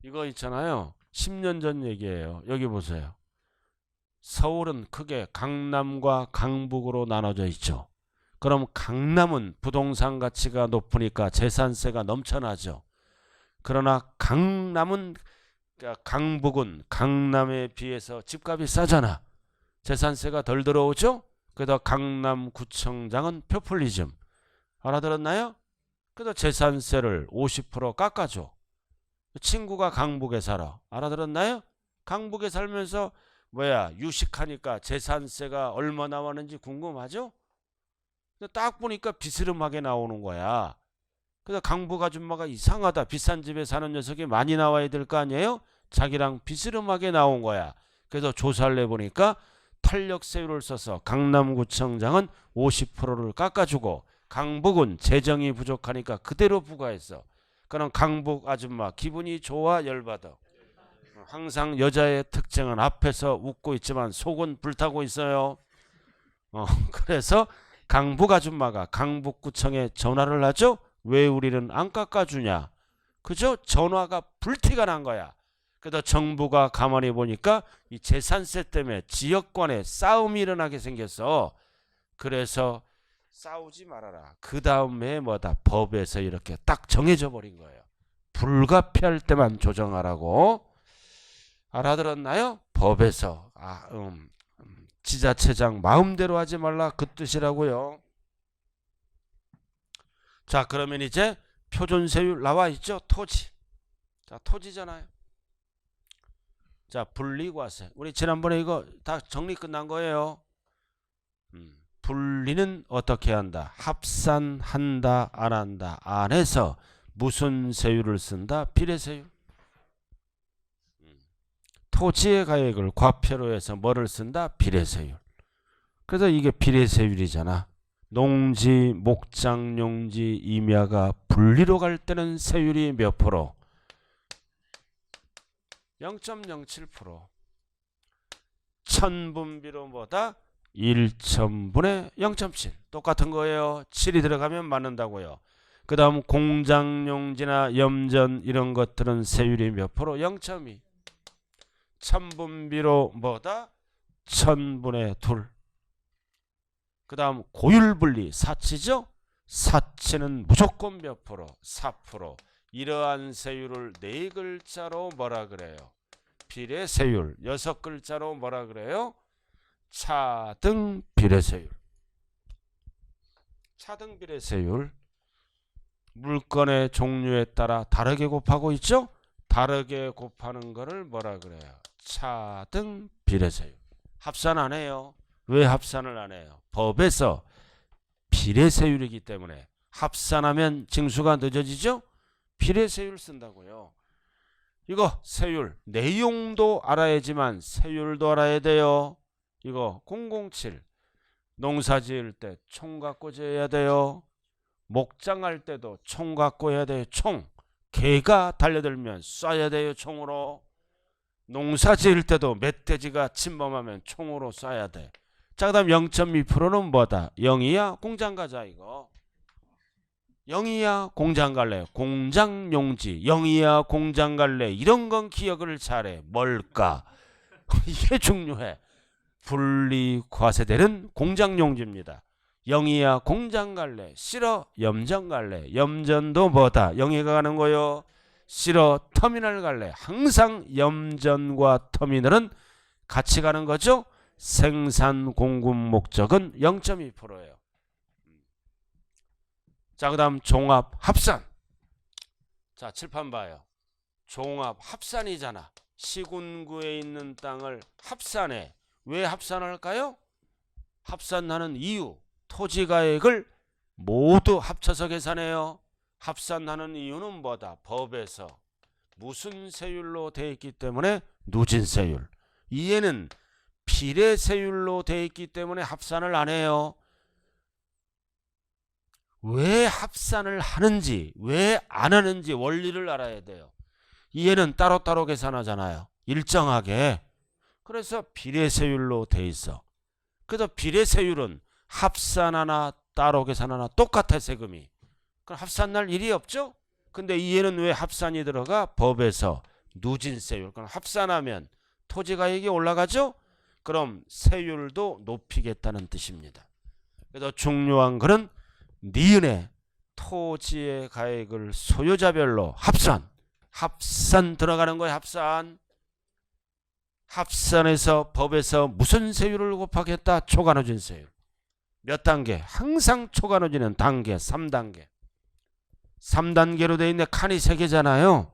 이거 있잖아요. 10년 전 얘기예요. 여기 보세요. 서울은 크게 강남과 강북으로 나눠져 있죠. 그럼 강남은 부동산 가치가 높으니까 재산세가 넘쳐나죠. 그러나 강북은 강남에 비해서 집값이 싸잖아. 재산세가 덜 들어오죠. 그래서 강남구청장은 표퓰리즘. 알아들었나요? 그래서 재산세를 50% 깎아줘. 친구가 강북에 살아. 알아들었나요? 강북에 살면서 유식하니까 재산세가 얼마 나왔는지 궁금하죠? 근데 딱 보니까 비스름하게 나오는 거야. 그래서 강북 아줌마가 이상하다. 비싼 집에 사는 녀석이 많이 나와야 될 거 아니에요? 자기랑 비스름하게 나온 거야. 그래서 조사를 해보니까 탄력세율을 써서 강남구청장은 50%를 깎아주고 강북은 재정이 부족하니까 그대로 부과했어. 그럼 강북 아줌마 기분이 좋아, 열받아? 항상 여자의 특징은 앞에서 웃고 있지만 속은 불타고 있어요. 그래서 강북 아줌마가 강북구청에 전화를 하죠. 왜 우리는 안 깎아주냐? 그죠? 전화가 불티가 난 거야. 그래서 정부가 가만히 보니까 이 재산세 때문에 지역권에 싸움이 일어나게 생겼어. 그래서 싸우지 말아라. 그 다음에 뭐다? 법에서 이렇게 딱 정해져 버린 거예요. 불가피할 때만 조정하라고. 알아들었나요? 법에서. 지자체장 마음대로 하지 말라, 그 뜻이라고요. 자, 그러면 이제 표준세율 나와 있죠? 토지. 자, 토지잖아요. 자, 분리과세. 우리 지난번에 이거 다 정리 끝난 거예요. 분리는 어떻게 한다? 합산한다, 안 한다. 안 해서 무슨 세율을 쓴다? 비례세율. 토지의 가액을 과표로 해서 뭐를 쓴다? 비례세율. 그래서 이게 비례세율이잖아. 농지, 목장, 용지, 임야가 분리로 갈 때는 세율이 몇 프로? 0.07%. 천분비로 뭐다? 1천분의 0.7. 똑같은 거예요. 7이 들어가면 맞는다고요. 그 다음 공장용지나 염전 이런 것들은 세율이 몇 프로? 0.2. 천분비로 뭐다? 천분의 2. 그 다음 고율분리 사치죠? 사치는 무조건 몇 프로? 4%. 이러한 세율을 4글자로 뭐라 그래요? 비례세율. 6글자로 뭐라 그래요? 차등 비례세율. 차등 비례세율. 물건의 종류에 따라 다르게 곱하고 있죠? 다르게 곱하는 거를 뭐라 그래요? 차등 비례세율. 합산 안 해요. 왜 합산을 안 해요? 법에서 비례세율이기 때문에 합산하면 징수가 늦어지죠? 비례세율 쓴다고요. 이거 세율 내용도 알아야지만 세율도 알아야 돼요. 이거 007 농사 지을 때 총 갖고 지어야 돼요. 목장할 때도 총 갖고 해야 돼요. 총. 개가 달려들면 쏴야 돼요. 총으로. 농사 지을 때도 멧돼지가 침범하면 총으로 쏴야 돼. 자, 그 다음 0.2%는 뭐다? 0이야? 공장 가자 이거. 0이야? 공장 갈래? 공장 용지. 0이야? 공장 갈래? 이런 건 기억을 잘해. 뭘까? 이게 중요해. 분리 과세되는 공장 용지입니다. 0이야? 공장 갈래? 싫어? 염전 갈래? 염전도 뭐다? 0이가 가는 거요. 싫어? 터미널 갈래? 항상 염전과 터미널은 같이 가는 거죠. 생산 공급 목적은 0.2%예요. 자, 그 다음 종합 합산. 자, 칠판 봐요. 종합 합산이잖아. 시군구에 있는 땅을 합산해. 왜 합산할까요? 합산하는 이유. 토지가액을 모두 합쳐서 계산해요. 합산하는 이유는 뭐다? 법에서 무슨 세율로 되어 있기 때문에 누진세율. 이해는 비례세율로 되어 있기 때문에 합산을 안 해요. 왜 합산을 하는지 왜 안 하는지 원리를 알아야 돼요. 이해는 따로따로 계산하잖아요. 일정하게. 그래서 비례세율로 돼 있어. 그래서 비례세율은 합산하나 따로 계산하나 똑같아 세금이. 그럼 합산날 일이 없죠. 근데 이해는 왜 합산이 들어가? 법에서 누진세율. 그럼 합산하면 토지가액이 올라가죠. 그럼 세율도 높이겠다는 뜻입니다. 그래서 중요한 것은 니은에 토지의 가액을 소유자별로 합산 들어가는 거예요. 합산해서 법에서 무슨 세율을 곱하겠다? 초과누진세율. 몇 단계? 항상 초과누진은 단계 3단계. 3단계로 되어 있는데 칸이 3개잖아요.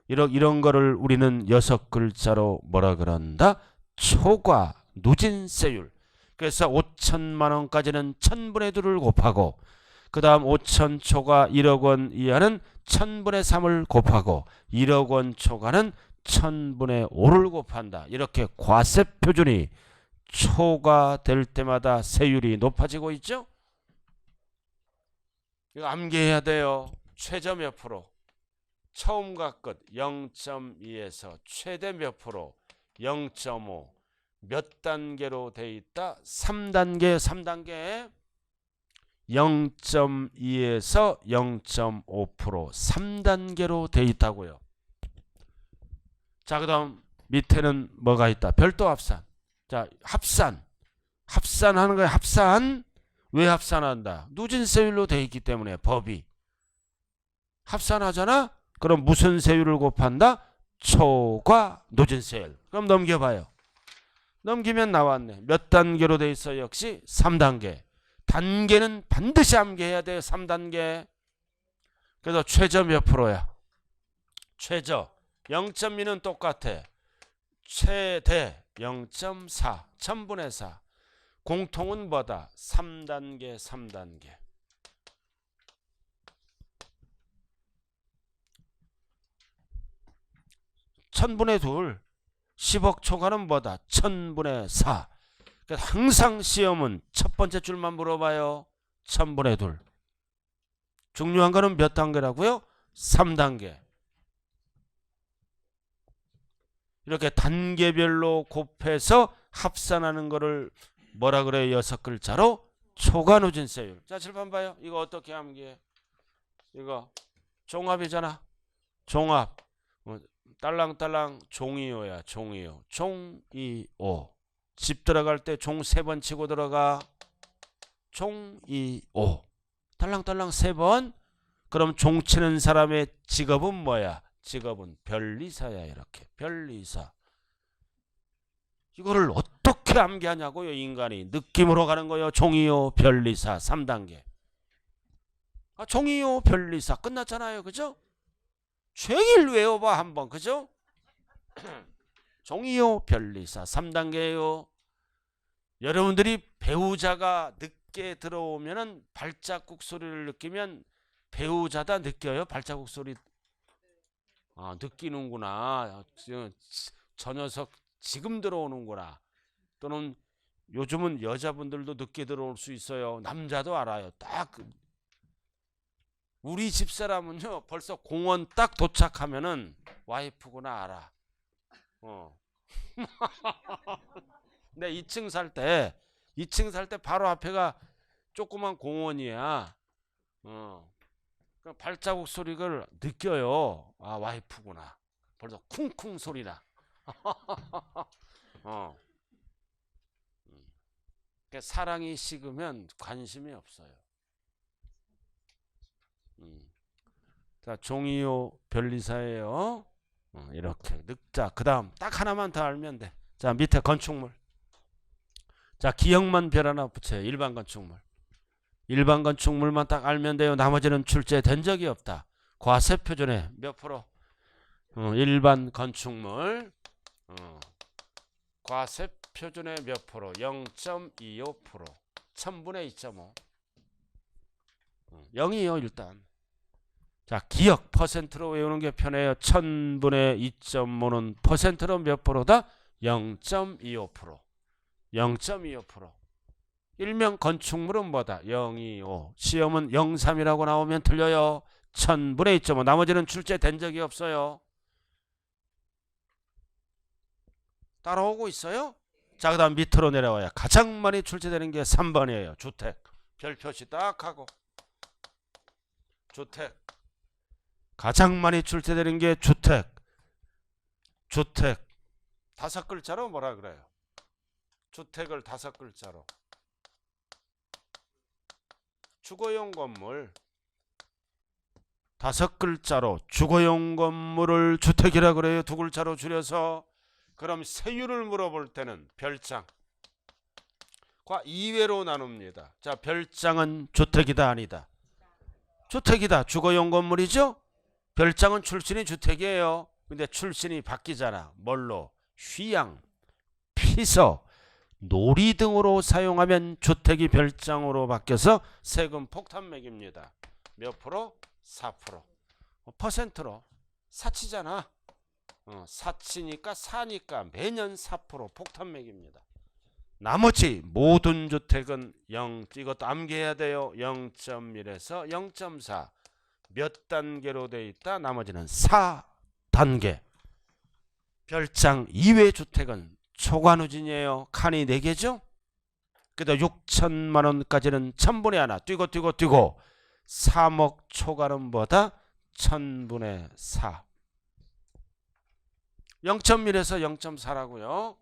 이런 거를 우리는 6글자로 뭐라 그런다? 초과누진세율. 그래서 5천만 원까지는 1000분의 2를 곱하고 그 다음 5천 초과 1억 원 이하는 1000분의 3을 곱하고 1억 원 초과는 1000분의 5를 곱한다. 이렇게 과세 표준이 초과될 때마다 세율이 높아지고 있죠. 이거 암기해야 돼요. 최저 몇 프로? 처음과 끝 0.2에서 최대 몇 프로? 0.5. 몇 단계로 돼 있다? 3단계 0.2에서 0.5% 3단계로 돼 있다고요. 자, 그 다음 밑에는 뭐가 있다? 별도 합산. 자, 합산하는 거야. 합산. 왜 합산한다? 누진세율로 돼 있기 때문에 법이. 합산하잖아? 그럼 무슨 세율을 곱한다? 초과 누진세율. 그럼 넘겨봐요. 넘기면 나왔네. 몇 단계로 돼 있어? 역시 3단계. 단계는 반드시 암기해야 돼요. 3단계. 그래서 최저 몇 프로야? 최저 0.2는 똑같아. 최대 0.4 1000분의 4. 공통은 뭐다? 3단계 3단계. 1000분의 2 10억 초과는 뭐다? 1000분의 4. 항상 시험은 첫 번째 줄만 물어봐요. 1000분의 2. 중요한 거는 몇 단계라고요? 3단계. 이렇게 단계별로 곱해서 합산하는 거를 뭐라 그래요? 6글자로 초과 누진세율. 자, 칠판 봐요. 이거 어떻게 암기해? 이거 종합이잖아. 종합. 딸랑딸랑 종이오야. 종이오. 종이오. 집 들어갈 때 종 3번 치고 들어가. 종이오. 딸랑딸랑 3번. 그럼 종 치는 사람의 직업은 뭐야? 직업은 변리사야. 이렇게 변리사. 이거를 어떻게 암기하냐고요? 인간이 느낌으로 가는 거예요. 종이오 변리사 3단계. 종이오 변리사 끝났잖아요. 그죠? 종일 외워봐 한번. 그죠? 종이오 변리사 3단계예요. 여러분들이 배우자가 늦게 들어오면은 발자국 소리를 느끼면 배우자다 느껴요? 발자국 소리. 아, 느끼는구나. 저 녀석 지금 들어오는구나. 또는 요즘은 여자분들도 늦게 들어올 수 있어요. 남자도 알아요. 딱 우리 집사람은요 벌써 공원 딱 도착하면은 와이프구나 알아. 내 2층 살 때 바로 앞에가 조그만 공원이야. 발자국 소리를 느껴요. 아, 와이프구나. 벌써 쿵쿵 소리나. 사랑이 식으면 관심이 없어요. 자, 종이요 변리사예요. 이렇게 늑자. 그 다음 딱 하나만 더 알면 돼. 자, 밑에 건축물. 자, 기역만 별 하나 붙여요. 일반 건축물. 일반 건축물만 딱 알면 돼요. 나머지는 출제된 적이 없다. 과세 표준에 몇 프로? 일반 건축물. 과세 표준에 몇 프로? 0.25%. 1000분의 2.5. 0이요 일단. 자, 기역 퍼센트로 외우는 게 편해요. 1000분의 2.5는 퍼센트로 몇 프로다? 0.25%. 0.25%. 일명 건축물은 뭐다? 025. 시험은 03이라고 나오면 틀려요. 1000분의 2.5. 나머지는 출제된 적이 없어요. 따라오고 있어요? 자, 그 다음 밑으로 내려와요. 가장 많이 출제되는 게 3번이에요. 주택. 별 표시 딱 하고. 주택. 가장 많이 출제되는 게 주택. 주택. 5글자로 뭐라 그래요? 주택을 5글자로. 주거용 건물. 5글자로 주거용 건물을 주택이라 그래요. 2글자로 줄여서. 그럼 세율을 물어볼 때는 별장. 과 이외로 나눕니다. 자, 별장은 주택이다 아니다? 주택이다. 주거용 건물이죠? 별장은 출신이 주택이에요. 근데 출신이 바뀌잖아. 뭘로? 휴양, 피서, 놀이 등으로 사용하면 주택이 별장으로 바뀌어서 세금 폭탄 매깁니다. 몇 프로? 4%. 퍼센트로 사치잖아. 사치니까 사니까 매년 4% 폭탄 매깁니다. 나머지 모든 주택은 0, 이것도 암기해야 돼요. 0.1에서 0.4. 몇 단계로 돼 있다? 나머지는 4단계. 별장 이외 주택은 초과누진이에요. 칸이 4개죠? 그래도 6천만 원까지는 1000분의 하나 뛰고 3억 초과는 뭐다? 1000분의 4. 0.1에서 0.4라고요.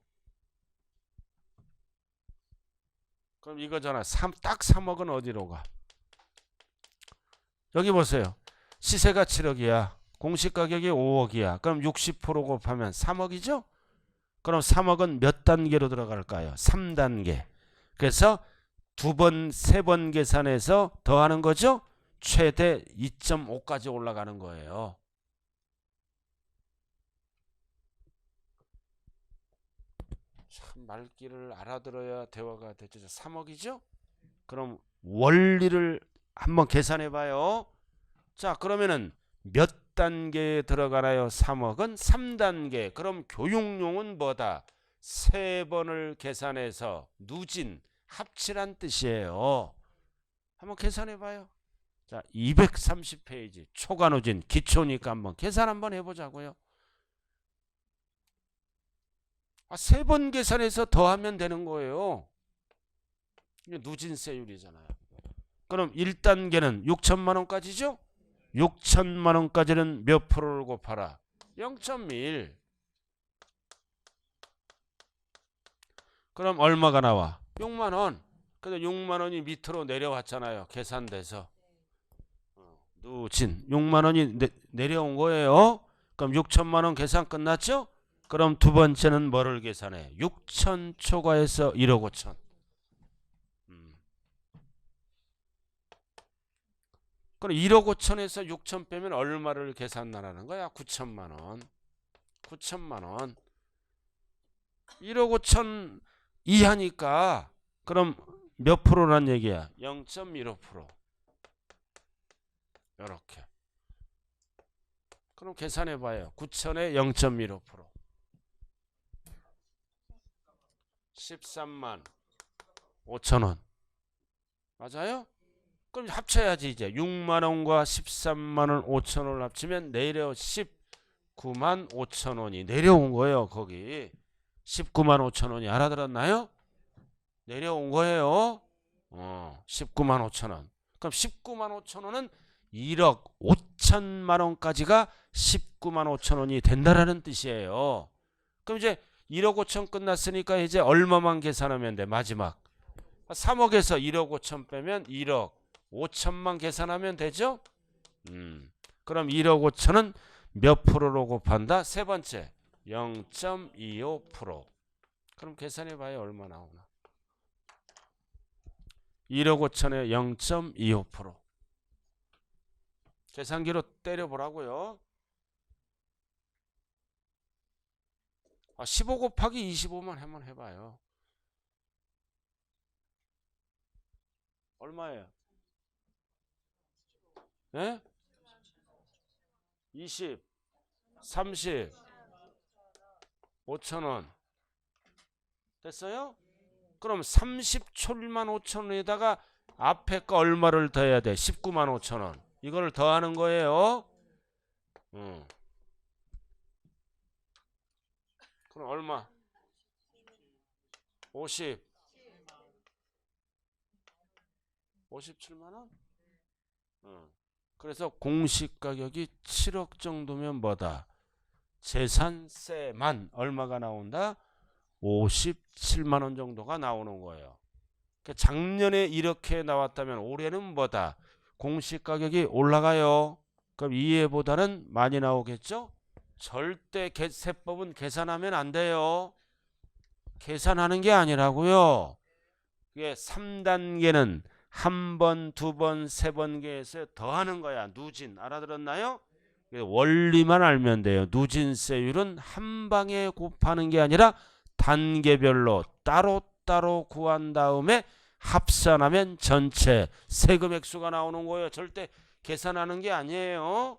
그럼 이거잖아. 딱 3억은 어디로 가? 여기 보세요. 시세가 7억이야. 공시가격이 5억이야. 그럼 60% 곱하면 3억이죠? 그럼 3억은 몇 단계로 들어갈까요? 3단계. 그래서 2번, 3번 계산해서 더하는 거죠? 최대 2.5까지 올라가는 거예요. 참 말귀를 알아들어야 대화가 되죠. 3억이죠? 그럼 원리를 한번 계산해 봐요. 자, 그러면은 몇 단계에 들어가나요? 3억은 3단계. 그럼 교육용은 뭐다? 3번을 계산해서 누진, 합치란 뜻이에요. 한번 계산해 봐요. 자, 230페이지 초과누진 기초니까 한번 계산 한번 해보자고요. 3번 계산해서 더하면 되는 거예요. 이게 누진세율이잖아요. 그럼 1단계는 6천만 원까지죠? 6천만 원까지는 몇 프로를 곱하라? 0.1. 그럼 얼마가 나와? 6만 원. 근데 6만 원이 밑으로 내려왔잖아요. 계산돼서. 누진 6만 원이 내려온 거예요. 그럼 6천만 원 계산 끝났죠? 그럼 두 번째는 뭐를 계산해? 6천 초과해서 1억 5천. 그럼 1억 5천에서 6천 빼면 얼마를 계산하라는 거야? 9천만 원. 9천만 원. 1억 5천 이하니까 그럼 몇 프로란 얘기야? 0.15%. 이렇게. 그럼 계산해 봐요. 9천에 0.15%. 13만 5천 원. 맞아요? 그럼 합쳐야지 이제. 6만 원과 13만 원 5천 원을 합치면 내려 19만 5천 원이 내려온 거예요. 거기 19만 5천 원이 알아들었나요? 내려온 거예요. 19만 5천 원. 그럼 19만 5천 원은 1억 5천만 원까지가 19만 5천 원이 된다라는 뜻이에요. 그럼 이제 1억 5천 끝났으니까 이제 얼마만 계산하면 돼? 마지막 3억에서 1억 5천 빼면 1억 5천만 계산하면 되죠? 그럼 1억 5천은 몇 프로로 곱한다? 세 번째 0.25%. 그럼 계산해 봐요. 얼마 나오나? 1억 5천에 0.25%. 계산기로 때려보라고요. 15 곱하기 25만 한번 해봐요. 얼마예요? 네? 20, 30, 5천원. 됐어요? 그럼 30초만 5천원에다가 앞에 거 얼마를 더해야 돼? 19만 5천원. 이거를 더하는 거예요. 그럼 얼마? 57만원? 그래서 공시가격이 7억 정도면 뭐다? 재산세만 얼마가 나온다? 57만원 정도가 나오는 거예요. 작년에 이렇게 나왔다면 올해는 뭐다? 공시가격이 올라가요. 그럼 이해보다는 많이 나오겠죠? 절대 세법은 계산하면 안 돼요. 계산하는 게 아니라고요. 이게 3단계는 한 번, 두 번, 세 번 계에서 더하는 거야. 누진. 알아들었나요? 원리만 알면 돼요. 누진세율은 한 방에 곱하는 게 아니라 단계별로 따로 따로 구한 다음에 합산하면 전체 세금 액수가 나오는 거예요. 절대 계산하는 게 아니에요.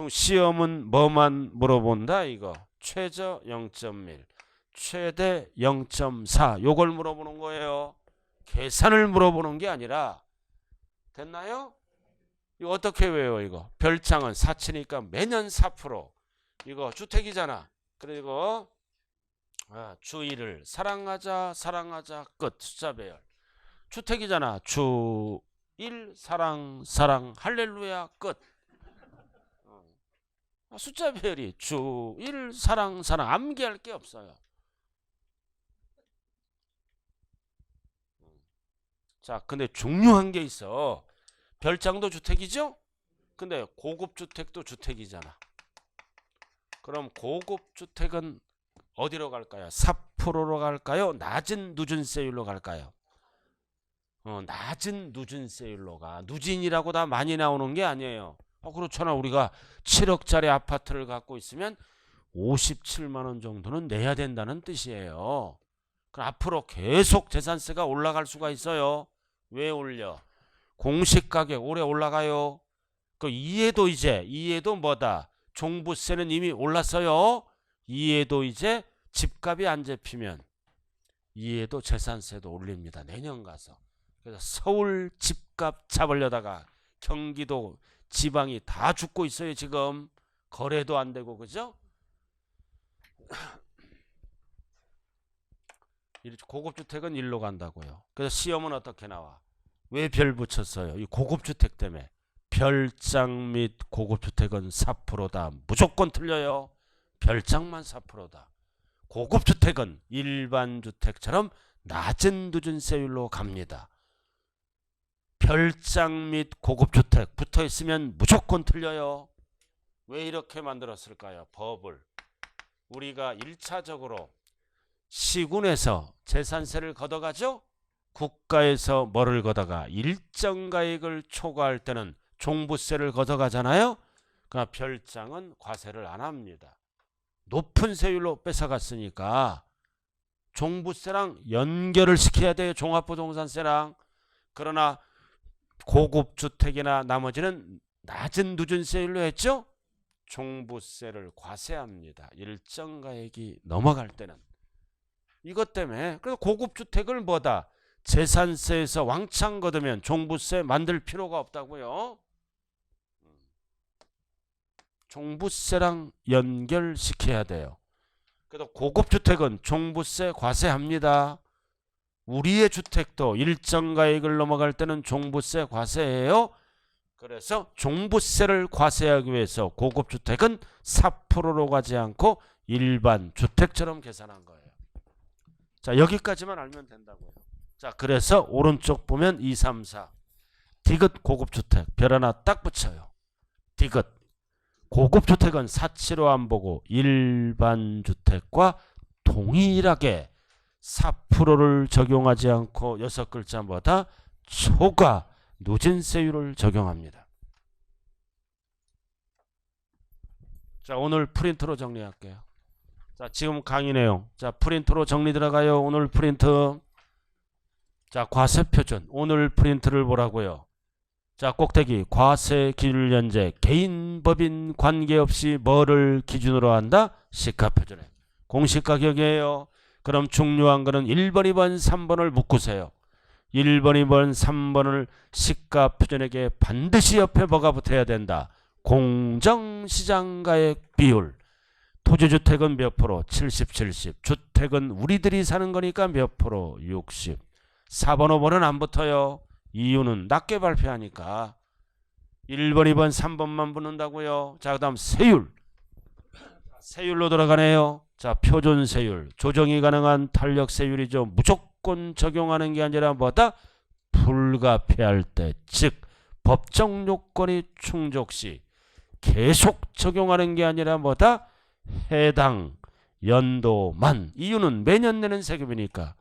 시험은 뭐만 물어본다 이거. 최저 0.1, 최대 0.4 요걸 물어보는 거예요. 계산을 물어보는 게 아니라. 됐나요? 이거 어떻게 외워 이거? 별장은 4치니까 매년 4%. 이거 주택이잖아. 그리고 주일을 사랑하자 사랑하자 끝. 숫자 배열. 주택이잖아. 주일 사랑 사랑 할렐루야 끝. 숫자 배열이 주일 사랑 사랑 암기할 게 없어요. 자, 근데 중요한 게 있어. 별장도 주택이죠? 근데 고급 주택도 주택이잖아. 그럼 고급 주택은 어디로 갈까요? 4%로 갈까요? 낮은 누진세율로 갈까요? 낮은 누진세율로 가. 누진이라고 다 많이 나오는 게 아니에요. 그렇잖아. 우리가 7억짜리 아파트를 갖고 있으면 57만 원 정도는 내야 된다는 뜻이에요. 그럼 앞으로 계속 재산세가 올라갈 수가 있어요. 왜 올려? 공시가격 오래 올라가요. 그 이해도 뭐다? 종부세는 이미 올랐어요. 이해도 이제 집값이 안 잡히면 이해도 재산세도 올립니다. 내년 가서. 그래서 서울 집값 잡으려다가 경기도 지방이 다 죽고 있어요. 지금 거래도 안 되고 그죠? 고급주택은 일로 간다고요. 그래서 시험은 어떻게 나와? 왜 별 붙였어요? 이 고급주택 때문에. 별장 및 고급주택은 4%다. 무조건 틀려요. 별장만 4%다. 고급주택은 일반주택처럼 낮은 누진세율로 갑니다. 별장 및 고급주택 붙어있으면 무조건 틀려요. 왜 이렇게 만들었을까요? 법을. 우리가 1차적으로 시군에서 재산세를 걷어가죠. 국가에서 뭐를 걷어가? 일정 가액을 초과할 때는 종부세를 걷어가잖아요. 그러나 별장은 과세를 안 합니다. 높은 세율로 뺏어갔으니까 종부세랑 연결을 시켜야 돼요. 종합부동산세랑. 그러나 고급주택이나 나머지는 낮은 누진세율로 했죠. 종부세를 과세합니다. 일정 가액이 넘어갈 때는. 이것 때문에 그래서 고급주택을 뭐다? 재산세에서 왕창 걷으면 종부세 만들 필요가 없다고요. 종부세랑 연결시켜야 돼요. 그래서 고급주택은 종부세 과세합니다. 우리의 주택도 일정 가액을 넘어갈 때는 종부세 과세해요. 그래서 종부세를 과세하기 위해서 고급주택은 4%로 가지 않고 일반 주택처럼 계산한 거예요. 자, 여기까지만 알면 된다고요. 자, 그래서 오른쪽 보면 2, 3, 4 디귿 고급주택 별 하나 딱 붙여요. 디귿 고급주택은 사치로 안 보고 일반 주택과 동일하게 4%를 적용하지 않고 6글자마다 초과 누진세율을 적용합니다. 자, 오늘 프린트로 정리할게요. 자, 지금 강의 내용. 자, 프린트로 정리 들어가요. 오늘 프린트. 자, 과세표준. 오늘 프린트를 보라고요. 자, 꼭대기 과세 기준을 현재 개인 법인 관계없이 뭐를 기준으로 한다? 시가표준에. 공시가격이에요. 그럼 중요한 거는 1번, 2번, 3번을 묶으세요. 1번, 2번, 3번을 시가표준에게 반드시 옆에 뭐가 붙어야 된다? 공정시장가액 비율. 토지주택은 몇 프로? 70, 70. 주택은 우리들이 사는 거니까 몇 프로? 60. 4번, 5번은 안 붙어요. 이유는 낮게 발표하니까. 1번, 2번, 3번만 붙는다고요. 자, 그 다음 세율. 세율로 들어가네요. 자, 표준세율. 조정이 가능한 탄력세율이죠. 무조건 적용하는 게 아니라 뭐다? 불가피할 때, 즉 법정 요건이 충족 시 계속 적용하는 게 아니라 뭐다? 해당 연도만. 이유는 매년 내는 세금이니까.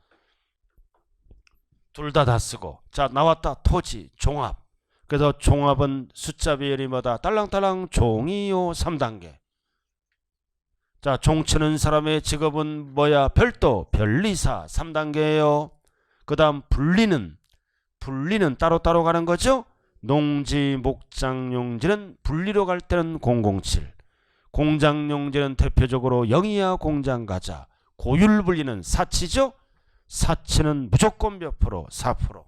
둘 다 쓰고. 자, 나왔다. 토지 종합. 그래서 종합은 숫자 비율이 뭐다? 딸랑딸랑 종이요 3단계. 자, 종치는 사람의 직업은 뭐야? 별도, 별리사 3단계예요. 그 다음 분리는 따로따로 가는 거죠. 농지, 목장, 용지는 분리로 갈 때는 007, 공장, 용지는 대표적으로 영이야 공장 가자. 고율 분리는 사치죠. 사치는 무조건 몇 프로? 4%.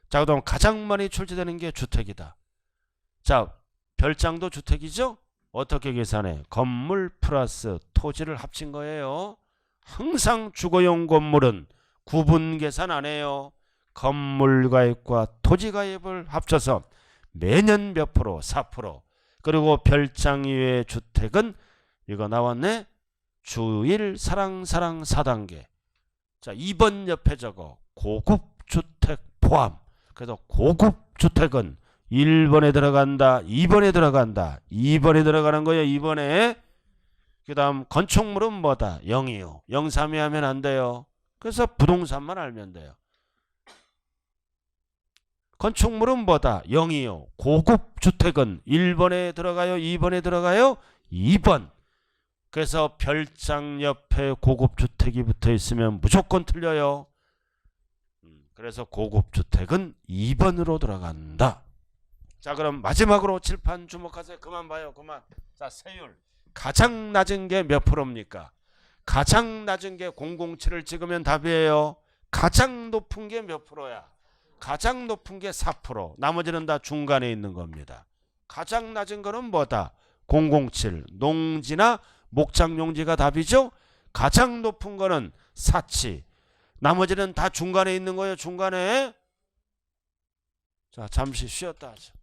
자, 그다음 가장 많이 출제되는 게 주택이다. 자, 별장도 주택이죠. 어떻게 계산해? 건물 플러스 토지를 합친 거예요. 항상 주거용 건물은 구분 계산 안 해요. 건물 가입과 토지 가입을 합쳐서 매년 몇 프로? 4%. 그리고 별장 이외의 주택은 이거 나왔네. 주일 사랑 4단계. 자, 2번 옆에 적어. 고급 주택 포함. 그래서 고급 주택은 1번에 들어간다. 2번에 들어간다. 2번에 들어가는 거예요. 2번에. 그 다음 건축물은 뭐다? 0이요. 0, 3이 하면 안 돼요. 그래서 부동산만 알면 돼요. 건축물은 뭐다? 0이요. 고급 주택은 1번에 들어가요? 2번에 들어가요? 2번. 그래서 별장 옆에 고급 주택이 붙어 있으면 무조건 틀려요. 그래서 고급 주택은 2번으로 들어간다. 자, 그럼 마지막으로 칠판 주목하세요. 그만 봐요. 그만. 자, 세율. 가장 낮은 게 몇 프로입니까? 가장 낮은 게 007을 찍으면 답이에요. 가장 높은 게 몇 프로야? 가장 높은 게 4%. 나머지는 다 중간에 있는 겁니다. 가장 낮은 거는 뭐다? 007. 농지나 목장 용지가 답이죠. 가장 높은 거는 사치. 나머지는 다 중간에 있는 거예요. 중간에. 자, 잠시 쉬었다 하죠.